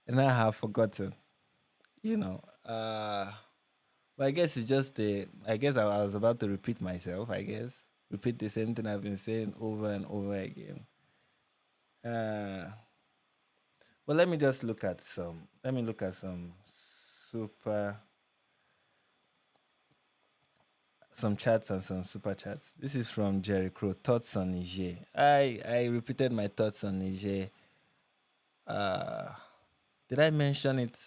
and I have forgotten. You know. But I guess it's just a. I guess I was about to repeat myself. I guess repeat the same thing I've been saying over and over again. Uh, but let me just look at some. Let me look at super some chats and some super chats. This is from Jerry Crow. Thoughts on Niger. I repeated my thoughts on Niger. Uh, did I mention it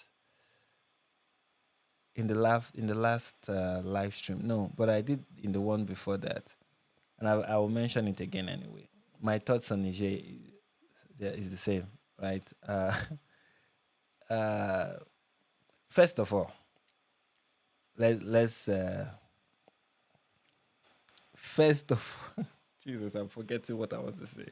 in the last live stream? No, but I did in the one before that, and I will mention it again anyway. My thoughts on Niger is the same, right? Uh, first of all, let's first of Jesus, I'm forgetting what I want to say.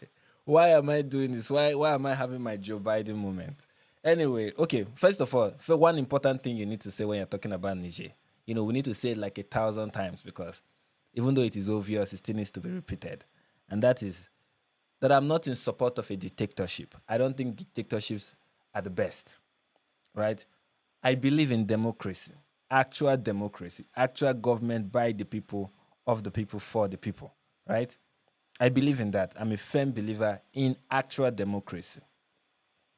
Why am I doing this? Why am I having my Joe Biden moment? Anyway, okay. First of all, for one important thing you need to say when you're talking about Niger, we need to say it like 1,000 times because even though it is obvious, it still needs to be repeated. And that is that I'm not in support of a dictatorship. I don't think dictatorships are the best, right? I believe in democracy, actual government by the people, of the people, for the people, right? I believe in that. I'm a firm believer in actual democracy.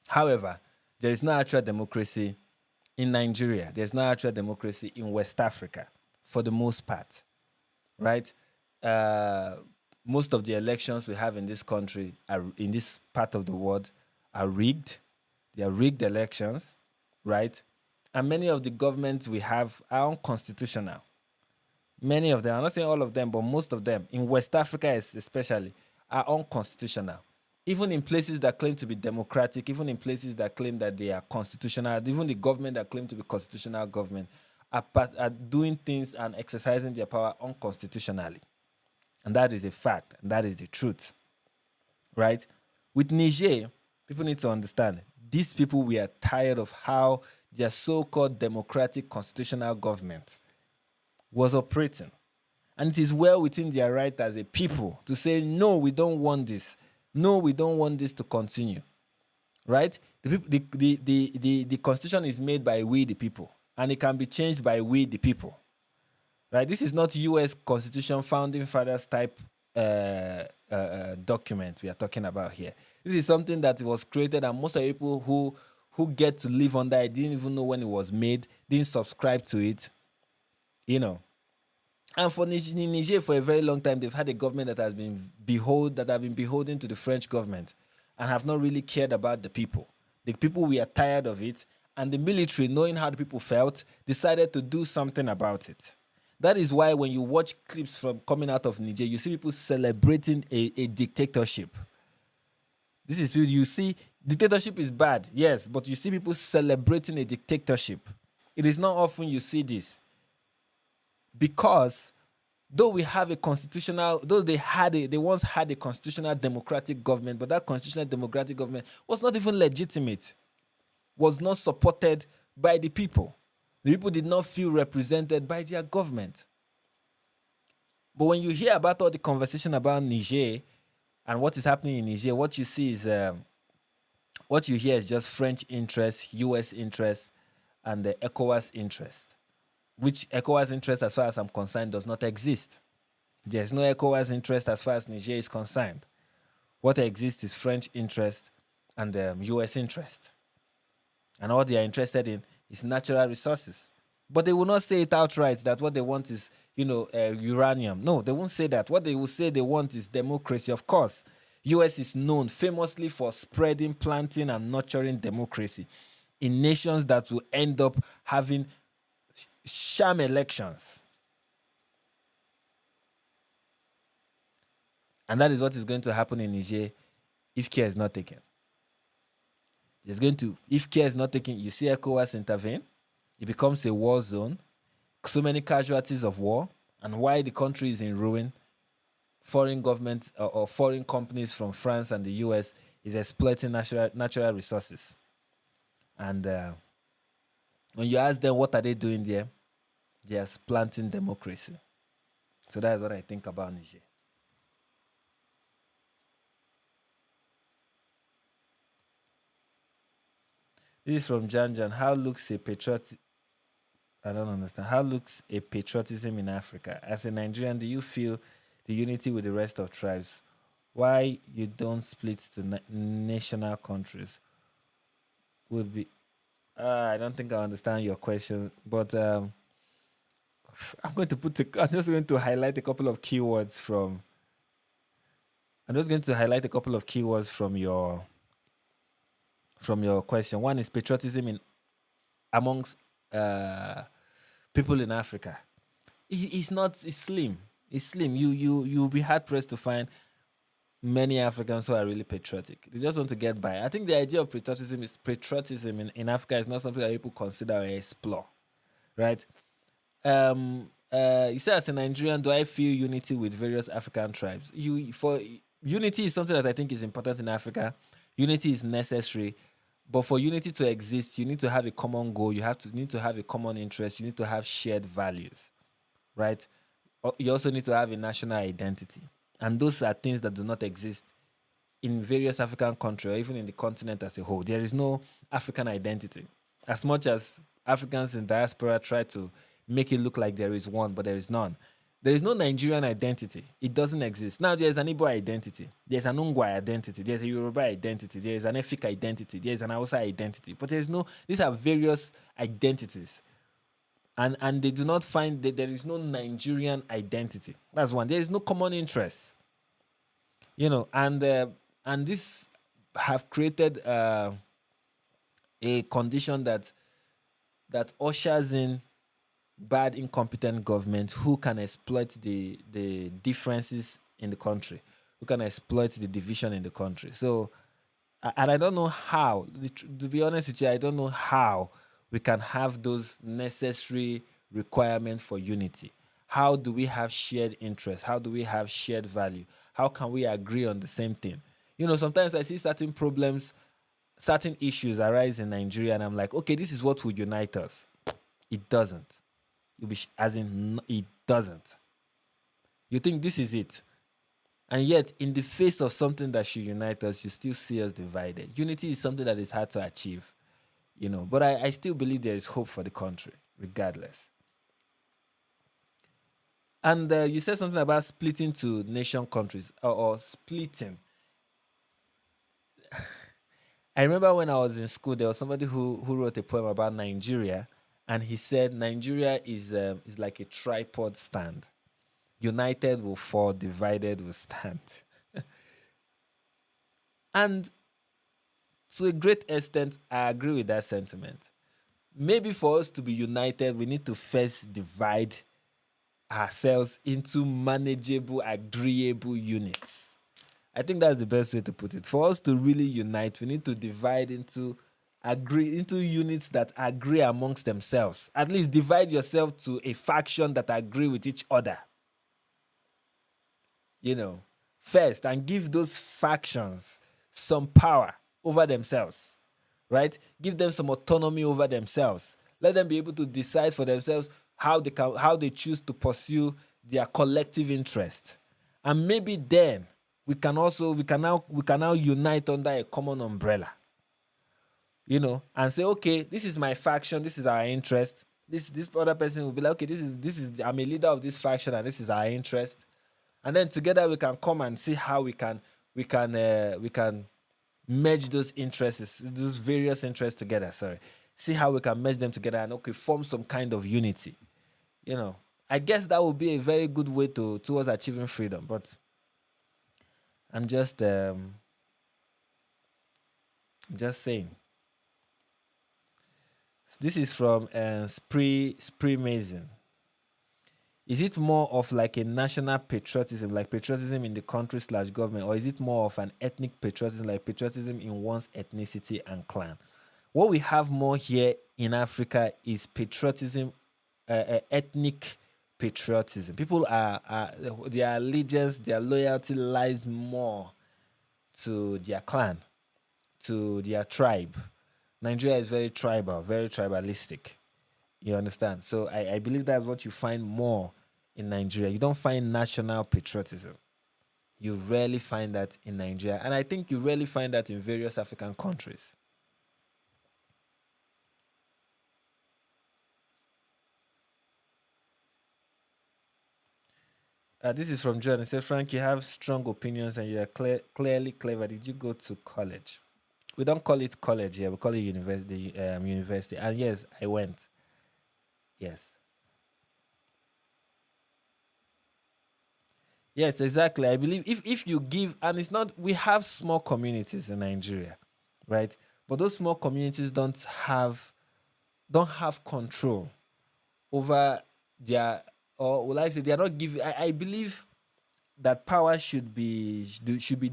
However, there is no actual democracy in Nigeria. There's no actual democracy in West Africa for the most part, right? Uh, Most of the elections we have in this country, in this part of the world, are rigged. They are rigged elections, right? And many of the governments we have are unconstitutional. Many of them, I'm not saying all of them, but most of them, in West Africa especially, are unconstitutional. Even in places that claim to be democratic, even in places that claim that they are constitutional, even the government that claim to be constitutional government are doing things and exercising their power unconstitutionally. And that is a fact, and that is the truth, right? With Niger, people need to understand, these people were tired of how their so-called democratic constitutional government was operating. And it is well within their right as a people to say, no, we don't want this. No, we don't want this to continue. Right? The constitution is made by we, the people, and it can be changed by we, the people. Right? This is not U.S. Constitution founding fathers type document we are talking about here. This is something that was created, and most of the people who get to live under it didn't even know when it was made, didn't subscribe to it, And for Niger, for a very long time, they've had a government that have been beholden to the French government and have not really cared about the people. The people were tired of it, and the military, knowing how the people felt, decided to do something about it. That is why when you watch clips from coming out of Niger, you see people celebrating a dictatorship. This is you see dictatorship is bad, yes, but you see people celebrating a dictatorship. It is not often you see this. Because though we have a constitutional, though they once had a constitutional democratic government, but that constitutional democratic government was not even legitimate, was not supported by the people. The people did not feel represented by their government. But when you hear about all the conversation about Niger and what is happening in Niger, what you see is, what you hear is just French interest, US interest, and the ECOWAS interest. Which ECOWAS interest, as far as I'm concerned, does not exist. There's no ECOWAS interest as far as Niger is concerned. What exists is French interest and US interest. And all they are interested in is natural resources. But they will not say it outright that what they want is, uranium. No, they won't say that. What they will say they want is democracy, of course. US is known famously for spreading, planting, and nurturing democracy in nations that will end up having sham elections. And that is what is going to happen in Niger if care is not taken. If care is not taken, you see ECOWAS intervene, it becomes a war zone, so many casualties of war, and while the country is in ruin, foreign government or foreign companies from France and the US is exploiting natural resources. And when you ask them what are they doing there, they are planting democracy. So that is what I think about Niger. This is from Jan Jan. How looks a patriot? I don't understand. How looks a patriotism in Africa? As a Nigerian, do you feel the unity with the rest of tribes? Why you don't split to national countries? Would be. I don't think I understand your question, but I'm going to put. I'm just going to highlight a couple of keywords from. I'm just going to highlight a couple of keywords from your question. One is patriotism in amongst people in Africa. It's not. It's slim. It's slim. You'll be hard pressed to find many Africans who are really patriotic. They just want to get by. I think the idea of patriotism in Africa is not something that people consider or explore, right? You said as a Nigerian, do I feel unity with various African tribes? Unity is something that I think is important in Africa. Unity is necessary, but for unity to exist, you need to have a common goal. You need to have a common interest. You need to have shared values, right? You also need to have a national identity, and those are things that do not exist in various African countries or even in the continent as a whole. There is no African identity. As much as Africans in diaspora try to make it look like there is one, but there is none. There is no Nigerian identity. It doesn't exist. Now there's an Igbo identity. There's an Ungwa identity. There's a Yoruba identity. There's an Efik identity. There's an Hausa identity. But there is no, these are various identities. And they do not find that there is no Nigerian identity. That's one. There is no common interest. And this have created a condition that ushers in bad, incompetent government who can exploit the differences in the country, who can exploit the division in the country. So, and I don't know how, to be honest with you, I don't know how we can have those necessary requirements for unity. How do we have shared interests? How do we have shared value? How can we agree on the same thing? Sometimes I see certain problems, certain issues arise in Nigeria, and I'm like, okay, this is what would unite us. It doesn't. It doesn't. You think this is it. And yet, in the face of something that should unite us, you still see us divided. Unity is something that is hard to achieve, But I still believe there is hope for the country, regardless. And you said something about splitting to nation countries or splitting. I remember when I was in school, there was somebody who wrote a poem about Nigeria, and he said Nigeria is like a tripod stand. United will fall, divided will stand. And to a great extent, I agree with that sentiment. Maybe for us to be united, we need to first divide ourselves into manageable, agreeable units. I think that's the best way to put it. For us to really unite, we need to divide into units that agree amongst themselves. At least divide yourself to a faction that agree with each other. First, and give those factions some power over themselves, right? Give them some autonomy over themselves. Let them be able to decide for themselves how they choose to pursue their collective interest. And maybe then we can now unite under a common umbrella. And say, okay, this is my faction, this is our interest. This other person will be like, okay, this is I'm a leader of this faction and this is our interest. And then together we can come and see how we can merge those interests, those various interests together. See how we can merge them together and form some kind of unity. I guess that would be a very good way towards achieving freedom. But I'm just saying. This is from Spree Mason. Is it more of like a national patriotism, like patriotism in the country / government, or is it more of an ethnic patriotism, like patriotism in one's ethnicity and clan? What we have more here in Africa is patriotism, ethnic patriotism. People their allegiance, their loyalty lies more to their clan, to their tribe. Nigeria is very tribal, very tribalistic. You understand? So I believe that's what you find more in Nigeria. You don't find national patriotism. You rarely find that in Nigeria. And I think you rarely find that in various African countries. This is from John. He said, Frank, you have strong opinions and you are clearly clever. Did you go to college? We don't call it college here. We call it university. University. And yes, I went. Yes. Yes, exactly. I believe if you give, and it's not, we have small communities in Nigeria, right? But those small communities don't have control over their, or will I say, they are not giving. I believe that power should be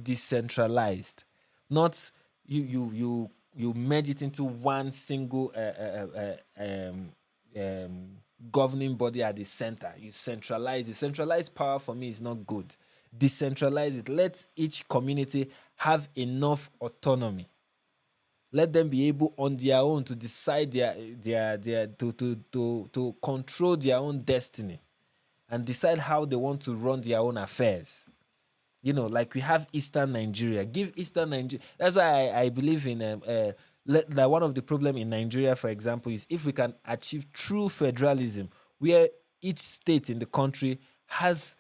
decentralized, not you merge it into one single governing body at the center. You centralize it. Centralized power for me is not good. Decentralize it. Let each community have enough autonomy. Let them be able on their own to decide to control their own destiny and decide how they want to run their own affairs. Like we have Eastern Nigeria. Give Eastern Nigeria. That's why I believe in that one of the problem in Nigeria, for example, is if we can achieve true federalism, where each state in the country has,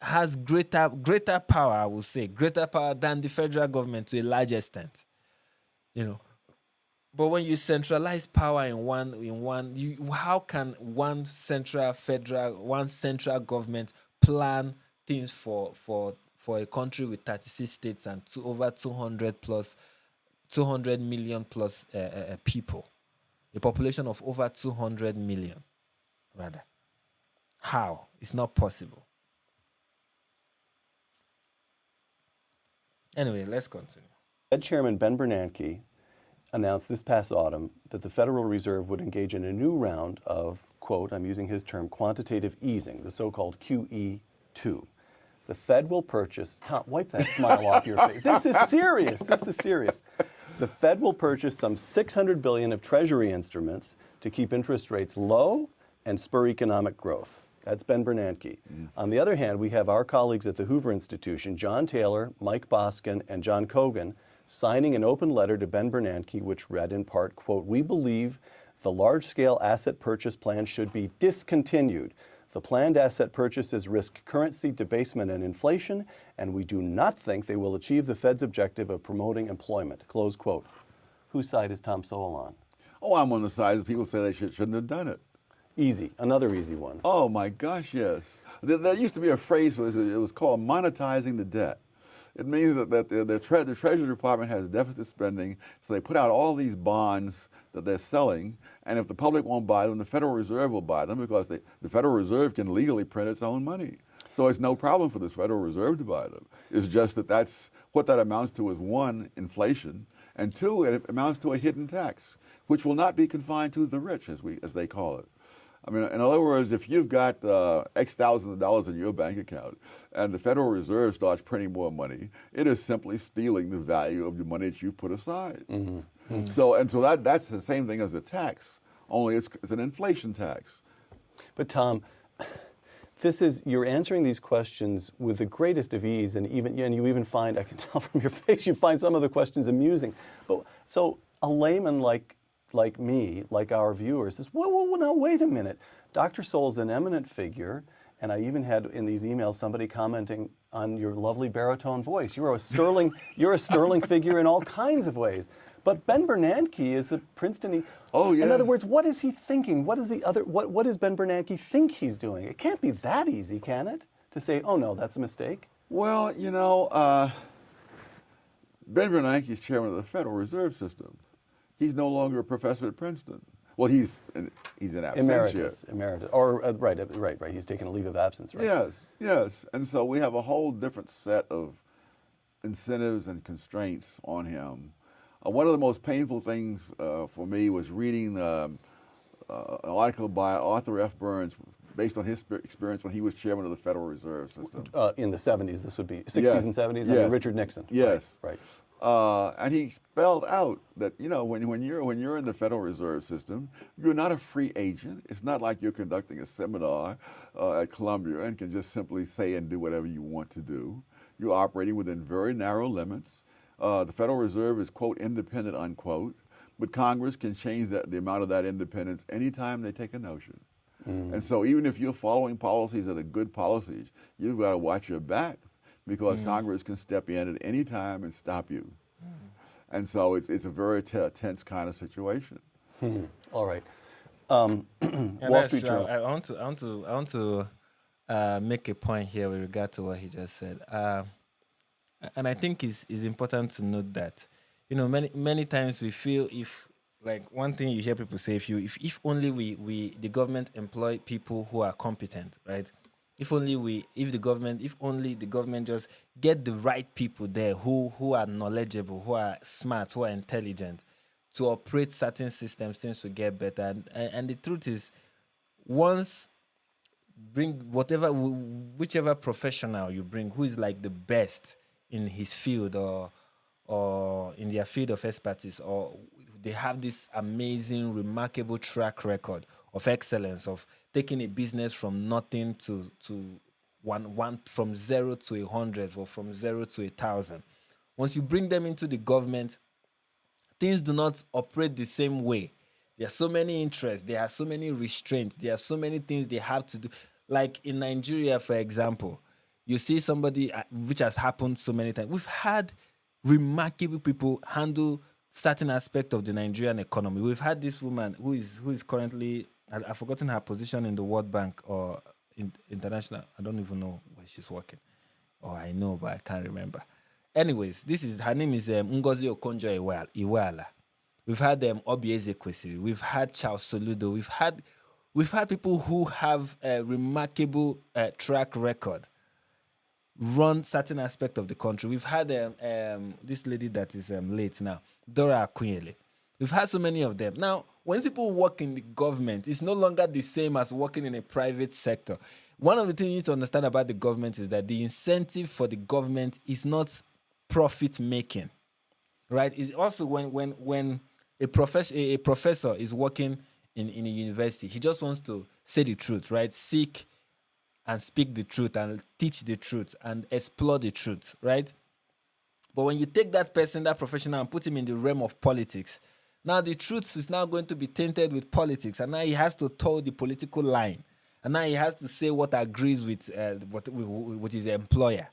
has greater power, I will say, greater power than the federal government to a large extent. But when you centralize power in one, how can one central government plan things for a country with 36 states and over 200 million plus people, a population of over 200 million, rather? How? It's not possible. Anyway, let's continue. Fed Chairman Ben Bernanke announced this past autumn that the Federal Reserve would engage in a new round of, quote, I'm using his term, quantitative easing, the so-called QE2. The Fed will purchase, Tom, wipe that smile off your face. This is serious. This is serious. The Fed will purchase some $600 billion of Treasury instruments to keep interest rates low and spur economic growth. That's Ben Bernanke. On the other hand, we have our colleagues at the Hoover Institution, John Taylor, Mike Boskin, and John Kogan, signing an open letter to Ben Bernanke, which read in part, quote, we believe the large-scale asset purchase plan should be discontinued. The planned asset purchases risk currency debasement and inflation, and we do not think they will achieve the Fed's objective of promoting employment, close quote. Whose side is Tom Sowell on? Oh, I'm on the side of people say they shouldn't have done it. Easy, another easy one. Oh my gosh, yes. There used to be a phrase for this. It was called monetizing the debt. It means that the Treasury Department has deficit spending, so they put out all these bonds that they're selling, and if the public won't buy them, the Federal Reserve will buy them because the Federal Reserve can legally print its own money. So it's no problem for the Federal Reserve to buy them. It's just that's what that amounts to is, one, inflation, and two, it amounts to a hidden tax, which will not be confined to the rich, as they call it. I mean, in other words, if you've got X thousands of dollars in your bank account and the Federal Reserve starts printing more money, it is simply stealing the value of the money that you put aside. Mm-hmm. Mm-hmm. So that's the same thing as a tax, only it's an inflation tax. But Tom, you're answering these questions with the greatest of ease, and you even find, I can tell from your face, you find some of the questions amusing. But so a layman like me, like our viewers, says, well, now wait a minute. Dr. Sowell's an eminent figure, and I even had in these emails somebody commenting on your lovely baritone voice. You're a sterling figure in all kinds of ways. But Ben Bernanke is a Princeton. Oh yeah. In other words, what is he thinking? What does Ben Bernanke think he's doing? It can't be that easy, can it? To say, oh no, that's a mistake. Well, Ben Bernanke is chairman of the Federal Reserve System. He's no longer a professor at Princeton. Well, he's in absentia. Emeritus. Or right. He's taken a leave of absence, right? Yes. And so we have a whole different set of incentives and constraints on him. One of the most painful things for me was reading an article by Arthur F. Burns based on his experience when he was chairman of the Federal Reserve System. In the 70s, this would be 60s and 70s, yes. Under Richard Nixon. Yes. Right. And he spelled out that, when you're in the Federal Reserve System, you're not a free agent. It's not like you're conducting a seminar at Columbia and can just simply say and do whatever you want to do. You're operating within very narrow limits. The Federal Reserve is, quote, independent, unquote, but Congress can change the amount of that independence anytime they take a notion. And so even if you're following policies that are good policies, you've got to watch your back because Congress can step in at any time and stop you. And so it's a very tense kind of situation. All right. Yeah, Wall that's Street true. Journal. I want to make a point here with regard to what he just said. And I think it's important to note that, many times we feel, if, like, one thing you hear people say, if only the government employ people who are competent, right? If only the government just get the right people there who are knowledgeable, who are smart, who are intelligent to operate certain systems, things will get better. And the truth is, once bring whichever professional you bring who is like the best in his field, or in their field of expertise, or they have this amazing, remarkable track record of excellence, of taking a business from nothing to one from 0 to 100, or from 0 to 1,000. Once you bring them into the government, things do not operate the same way. There are so many interests, there are so many restraints, there are so many things they have to do. Like in Nigeria, for example, you see somebody, which has happened so many times. We've had remarkable people handle certain aspect of the Nigerian economy. We've had this woman who is currently, I've forgotten her position in the World Bank or international. I don't even know where she's working. Or I know, but I can't remember. Anyways, her name is Ngozi Okonjo-Iweala. We've had Obi Ezekwesili. We've had Charles Soludo. We've had people who have a remarkable track record run certain aspect of the country. We've had this lady that is late now, Dora Akunyele. We've had so many of them. Now, when people work in the government, it's no longer the same as working in a private sector. One of the things you need to understand about the government is that the incentive for the government is not profit making, right? It's also when a professor is working in a university, he just wants to say the truth, right? Seek and speak the truth and teach the truth and explore the truth, right? But when you take that person, that professional, and put him in the realm of politics, now the truth is now going to be tainted with politics, and now he has to toe the political line, and now he has to say what agrees with his employer,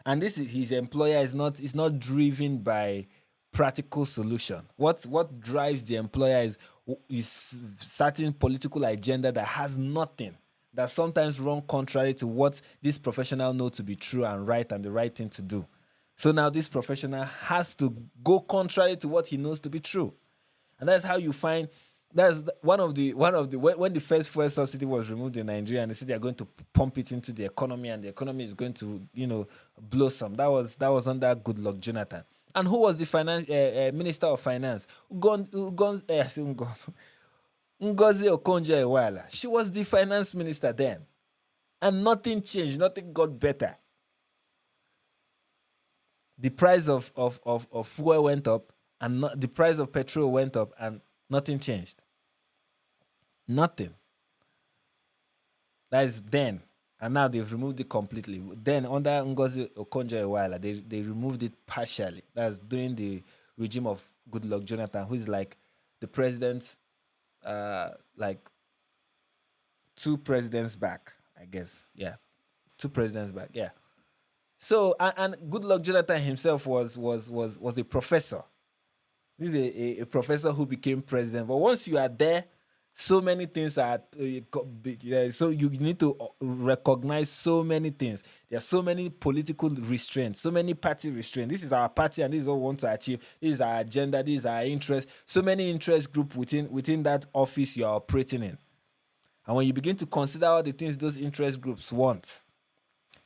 and his employer is not driven by practical solution. What drives the employer is certain political agenda that has nothing, that sometimes run contrary to what this professional knows to be true and right and the right thing to do. So now this professional has to go contrary to what he knows to be true. And that's how you find, that's one of the when the first fuel subsidy was removed in Nigeria, and they said they are going to pump it into the economy, and the economy is going to blossom. That was under Goodluck Jonathan. And who was the minister of finance? Ngozi Okonjo-Iweala. She was the finance minister then, and nothing changed. Nothing got better. The price of fuel went up, and the price of petrol went up, and nothing changed. Nothing. That is then. And now they've removed it completely. Then under Ngozi Okonjo-Iweala, they removed it partially. That's during the regime of Goodluck Jonathan, who is like the president, like 2 presidents back, I guess. Yeah. 2 presidents back, yeah. So, and Goodluck Jonathan himself was a professor. This is a professor who became president. But once you are there, so many things are, so you need to recognize so many things. There are so many political restraints, so many party restraints. This is our party and this is what we want to achieve. This is our agenda, this is our interest. So many interest groups within that office you are operating in. And when you begin to consider all the things those interest groups want,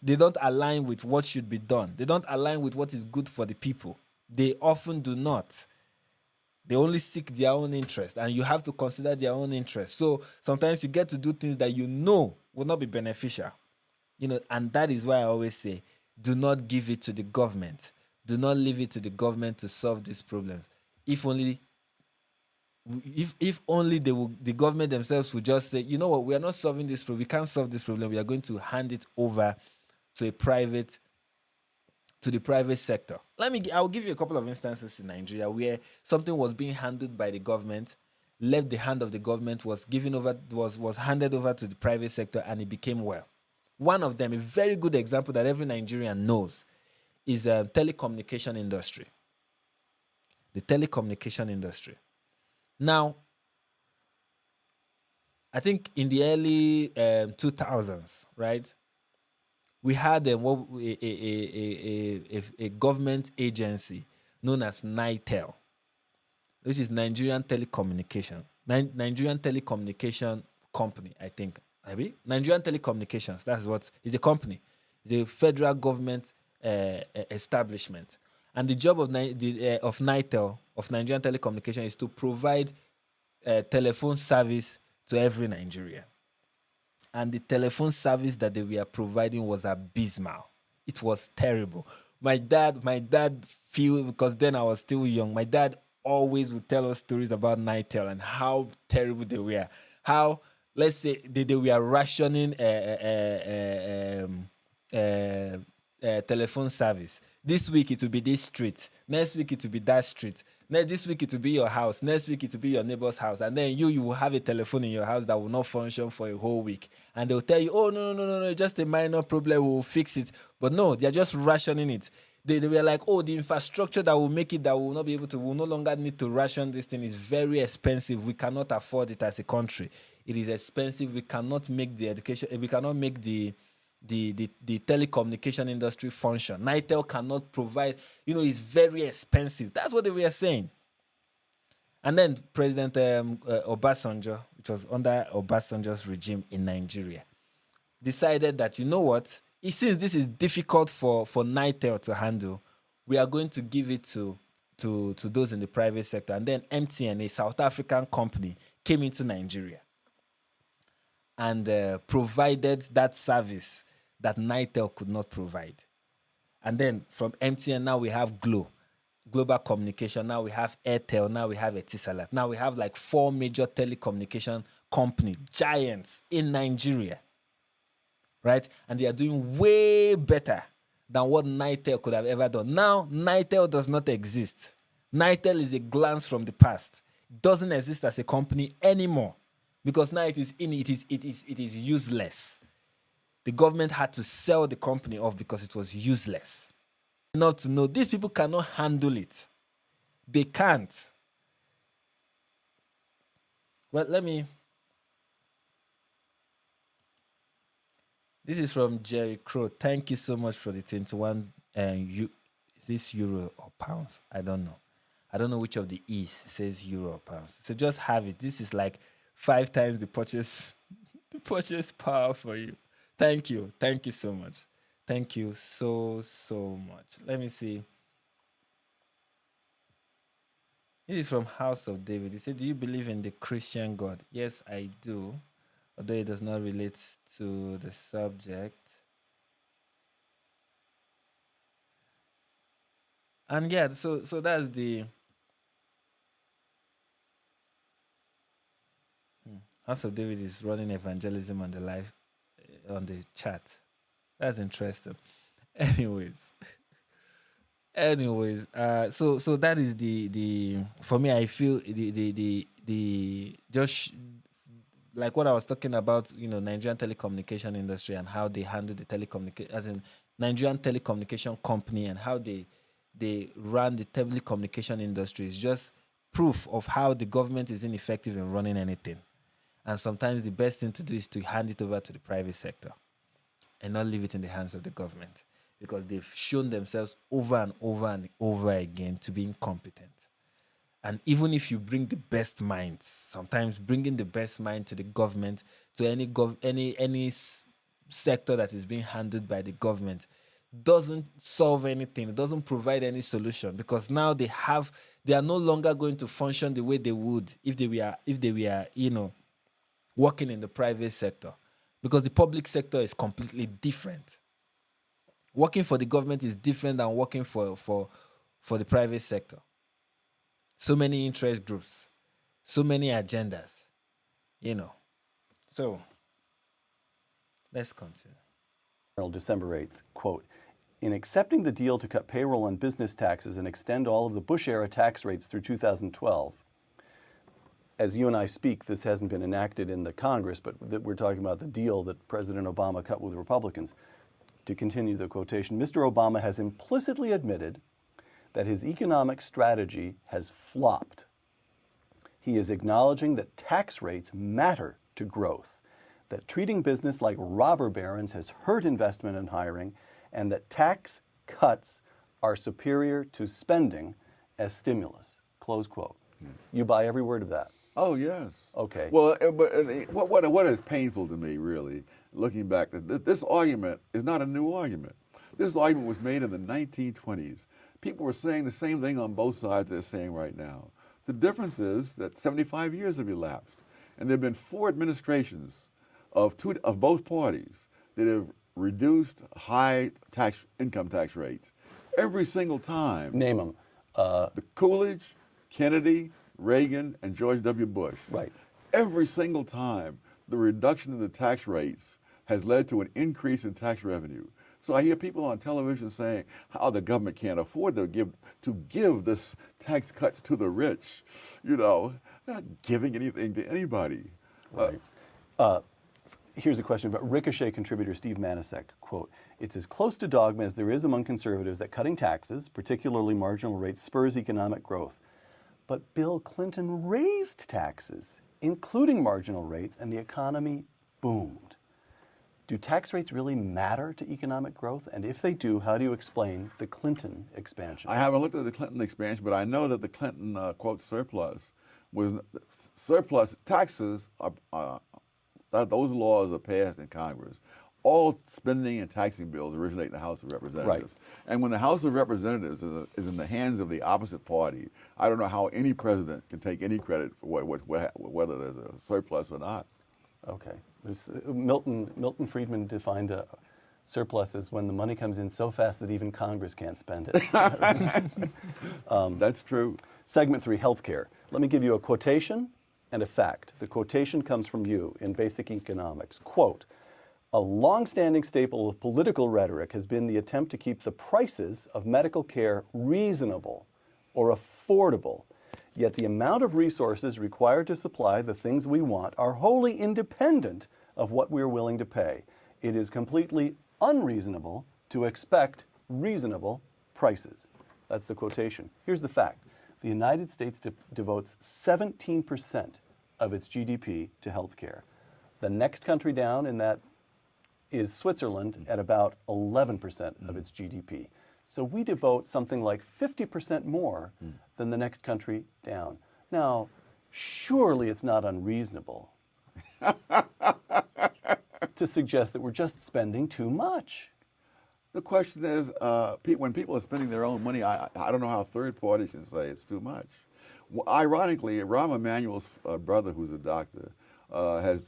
they don't align with what should be done. They don't align with what is good for the people. They often do not. They only seek their own interest, and you have to consider their own interest. So sometimes you get to do things that you know will not be beneficial. And that is why I always say, do not give it to the government. Do not leave it to the government to solve these problems. If only the government themselves would just say, you know what, we are not solving this problem. We can't solve this problem. We are going to hand it over to the private sector. I'll give you a couple of instances in Nigeria where something was being handled by the government, left the hand of the government, was handed over to the private sector, and it became well. One of them, a very good example that every Nigerian knows, is telecommunication industry. The telecommunication industry. Now, I think in the early 2000s, right, we had a government agency known as NITEL, which is Nigerian Telecommunication. Nigerian Telecommunication Company, I think. Nigerian Telecommunications, that's what is a company. It's a federal government establishment. And the job of NITEL, of Nigerian Telecommunication, is to provide telephone service to every Nigerian. And the telephone service that they were providing was abysmal. It was terrible. My dad, because then I was still young, my dad always would tell us stories about NITEL and how terrible they were. How, let's say, they were rationing telephone service. This week it will be this street. Next week it will be that street. This week it will be your house. Next week it will be your neighbor's house. And then you will have a telephone in your house that will not function for a whole week. And they'll tell you, oh, no, just a minor problem, we'll fix it. But no, they're just rationing it. They were like, oh, the infrastructure that will make it, that will not be able to, will no longer need to ration this thing, is very expensive. We cannot afford it as a country. It is expensive. We cannot make the education, we cannot make the telecommunication industry function. NITEL cannot provide, it's very expensive. That's what they were saying. And then President Obasanjo, which was under Obasanjo's regime in Nigeria, decided that, you know what, since this is difficult for NITEL to handle, we are going to give it to those in the private sector. And then MTN, a South African company, came into Nigeria and provided that service that NITEL could not provide. And then from MTN, now we have Global Communication, now we have Airtel, now we have Etisalat. Now we have like 4 major telecommunication company giants in Nigeria, right? And they are doing way better than what NITEL could have ever done. Now, NITEL does not exist. NITEL is a glance from the past. It doesn't exist as a company anymore because now it is useless. The government had to sell the company off because it was useless. Not to know, these people cannot handle it. They can't. Well, this is from Jerry Crow. Thank you so much for the 21 is this euro or pounds? I don't know. I don't know which of the E's says euro or pounds. So just have it. This is like 5 times the purchase power for you. Thank you. Thank you so much. Thank you so much. Let me see. This is from House of David. He said, do you believe in the Christian God? Yes, I do. Although it does not relate to the subject. And yeah, so that's the House of David is running evangelism on the live on the chat. That's interesting. Anyways, so that is the for me, I feel the just like what I was talking about, Nigerian telecommunication industry and how they handle the telecommunication, as in Nigerian telecommunication company, and how they run the telecommunication industry is just proof of how the government is ineffective in running anything. And sometimes the best thing to do is to hand it over to the private sector and not leave it in the hands of the government, because they've shown themselves over and over and over again to be incompetent. And even if you bring the best minds, sometimes bringing the best mind to the government, to any sector that is being handled by the government, doesn't solve anything. It doesn't provide any solution, because now they are no longer going to function the way they would if they were working in the private sector, because the public sector is completely different. Working for the government is different than working for the private sector. So many interest groups, so many agendas, So, let's continue. December 8th, quote, in accepting the deal to cut payroll and business taxes and extend all of the Bush-era tax rates through 2012, as you and I speak, this hasn't been enacted in the Congress, but that we're talking about the deal that President Obama cut with Republicans. To continue the quotation, Mr. Obama has implicitly admitted that his economic strategy has flopped. He is acknowledging that tax rates matter to growth, that treating business like robber barons has hurt investment and hiring, and that tax cuts are superior to spending as stimulus. Close quote. You buy every word of that? Oh, yes. Okay. Well, what is painful to me, really, looking back, this argument is not a new argument. This argument was made in the 1920s. People were saying the same thing on both sides they're saying right now. The difference is that 75 years have elapsed, and there have been 4 administrations of both parties that have reduced high income tax rates every single time. Name them. The Coolidge, Kennedy, Reagan, and George W. Bush. Right. Every single time, the reduction in the tax rates has led to an increase in tax revenue. So I hear people on television saying how the government can't afford to give this tax cuts to the rich. You know, they're not giving anything to anybody. Right. Here's a question about Ricochet contributor Steve Manasek. Quote, it's as close to dogma as there is among conservatives that cutting taxes, particularly marginal rates, spurs economic growth. But Bill Clinton raised taxes, including marginal rates, and the economy boomed. Do tax rates really matter to economic growth? And if they do, how do you explain the Clinton expansion? I haven't looked at the Clinton expansion, but I know that the Clinton, quote, surplus was surplus taxes. Those laws are passed in Congress. All spending and taxing bills originate in the House of Representatives. Right. And when the House of Representatives is in the hands of the opposite party, I don't know how any president can take any credit for whether there's a surplus or not. Okay. Milton Friedman defined a surplus as when the money comes in so fast that even Congress can't spend it. That's true. Segment 3, healthcare. Let me give you a quotation and a fact. The quotation comes from you in Basic Economics. Quote, a long-standing staple of political rhetoric has been the attempt to keep the prices of medical care reasonable or affordable. Yet the amount of resources required to supply the things we want are wholly independent of what we are willing to pay. It is completely unreasonable to expect reasonable prices. That's the quotation. Here's the fact. The United States devotes 17% of its GDP to healthcare. The next country down in that is Switzerland at about 11% of its GDP. So we devote something like 50% more than the next country down. Now, surely it's not unreasonable to suggest that we're just spending too much. The question is, when people are spending their own money, I don't know how third parties can say it's too much. Well, ironically, Rahm Emanuel's brother, who's a doctor, has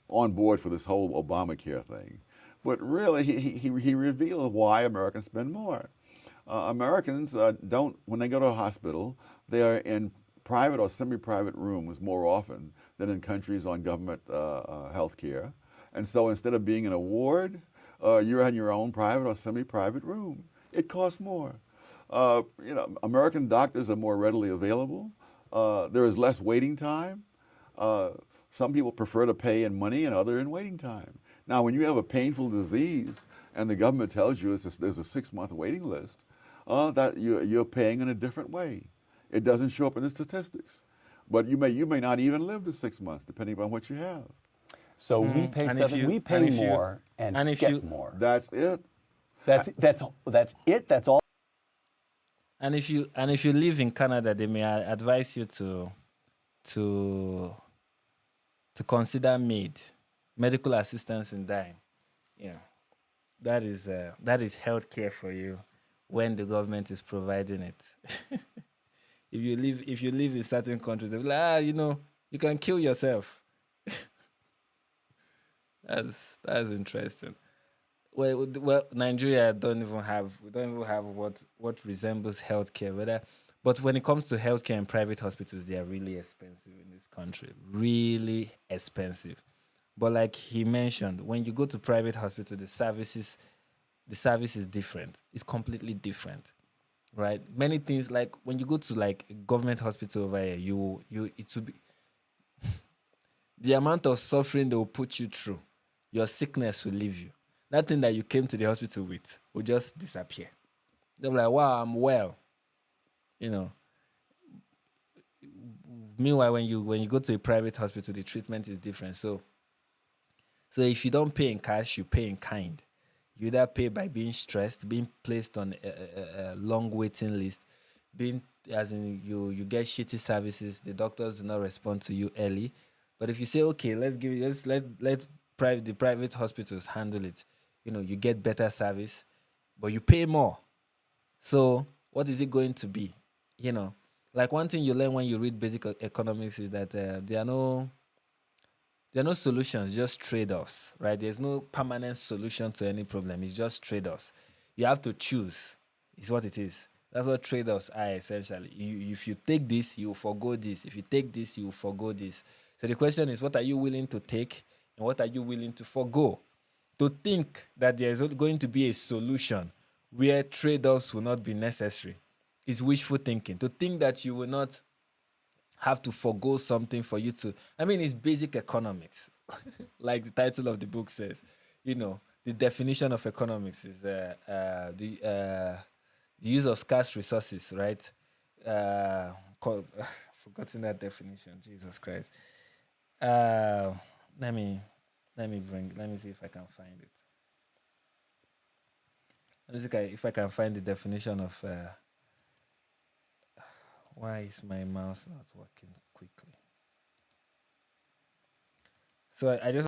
on board for this whole Obamacare thing. But really, he revealed why Americans spend more. Americans don't, when they go to a hospital, they are in private or semi-private rooms more often than in countries on government health care. And so instead of being in a ward, you're in your own private or semi-private room. It costs more. American doctors are more readily available. There is less waiting time. Some people prefer to pay in money and other in waiting time. Now, when you have a painful disease and the government tells you there's a 6-month waiting list, that you're paying in a different way. It doesn't show up in the statistics. But you may not even live the 6 months, depending on what you have. So we pay more and get more. That's it. That's it. That's all. And if you live in Canada, they may advise you to consider medical assistance in dying. Yeah, that is healthcare for you when the government is providing it. If you live in certain countries, they'll be like, you can kill yourself. That's interesting. Well, Nigeria don't even have what resembles healthcare. But when it comes to healthcare and private hospitals, they are really expensive in this country. Really expensive. But like he mentioned, when you go to private hospital, the service is different. It's completely different, right? Many things, like when you go to like a government hospital over here, it will be the amount of suffering they will put you through, your sickness will leave you. That thing that you came to the hospital with will just disappear. They're like, wow, I'm well. You know. Meanwhile, when you go to a private hospital, the treatment is different. So if you don't pay in cash, you pay in kind. You either pay by being stressed, being placed on a long waiting list, being as in you get shitty services. The doctors do not respond to you early. But if you say, okay, let the private hospitals handle it, you get better service, but you pay more. So what is it going to be? You know, like one thing you learn when you read basic economics is that there are no solutions, just trade-offs, right? There's no permanent solution to any problem. It's just trade-offs. You have to choose. Is what it is. That's what trade-offs are essentially. If you take this, you forgo this. If you take this, you forgo this. So the question is, what are you willing to take, and what are you willing to forgo? To think that there is going to be a solution where trade-offs will not be necessary is wishful thinking. To think that you will not have to forgo something for you to. I mean, it's basic economics, like the title of the book says. The definition of economics is the use of scarce resources, right? Called, forgotten that definition. Jesus Christ. Uh, let me let me see if I can find it. Let me see if I can find the definition of. Why is my mouse not working quickly? So I just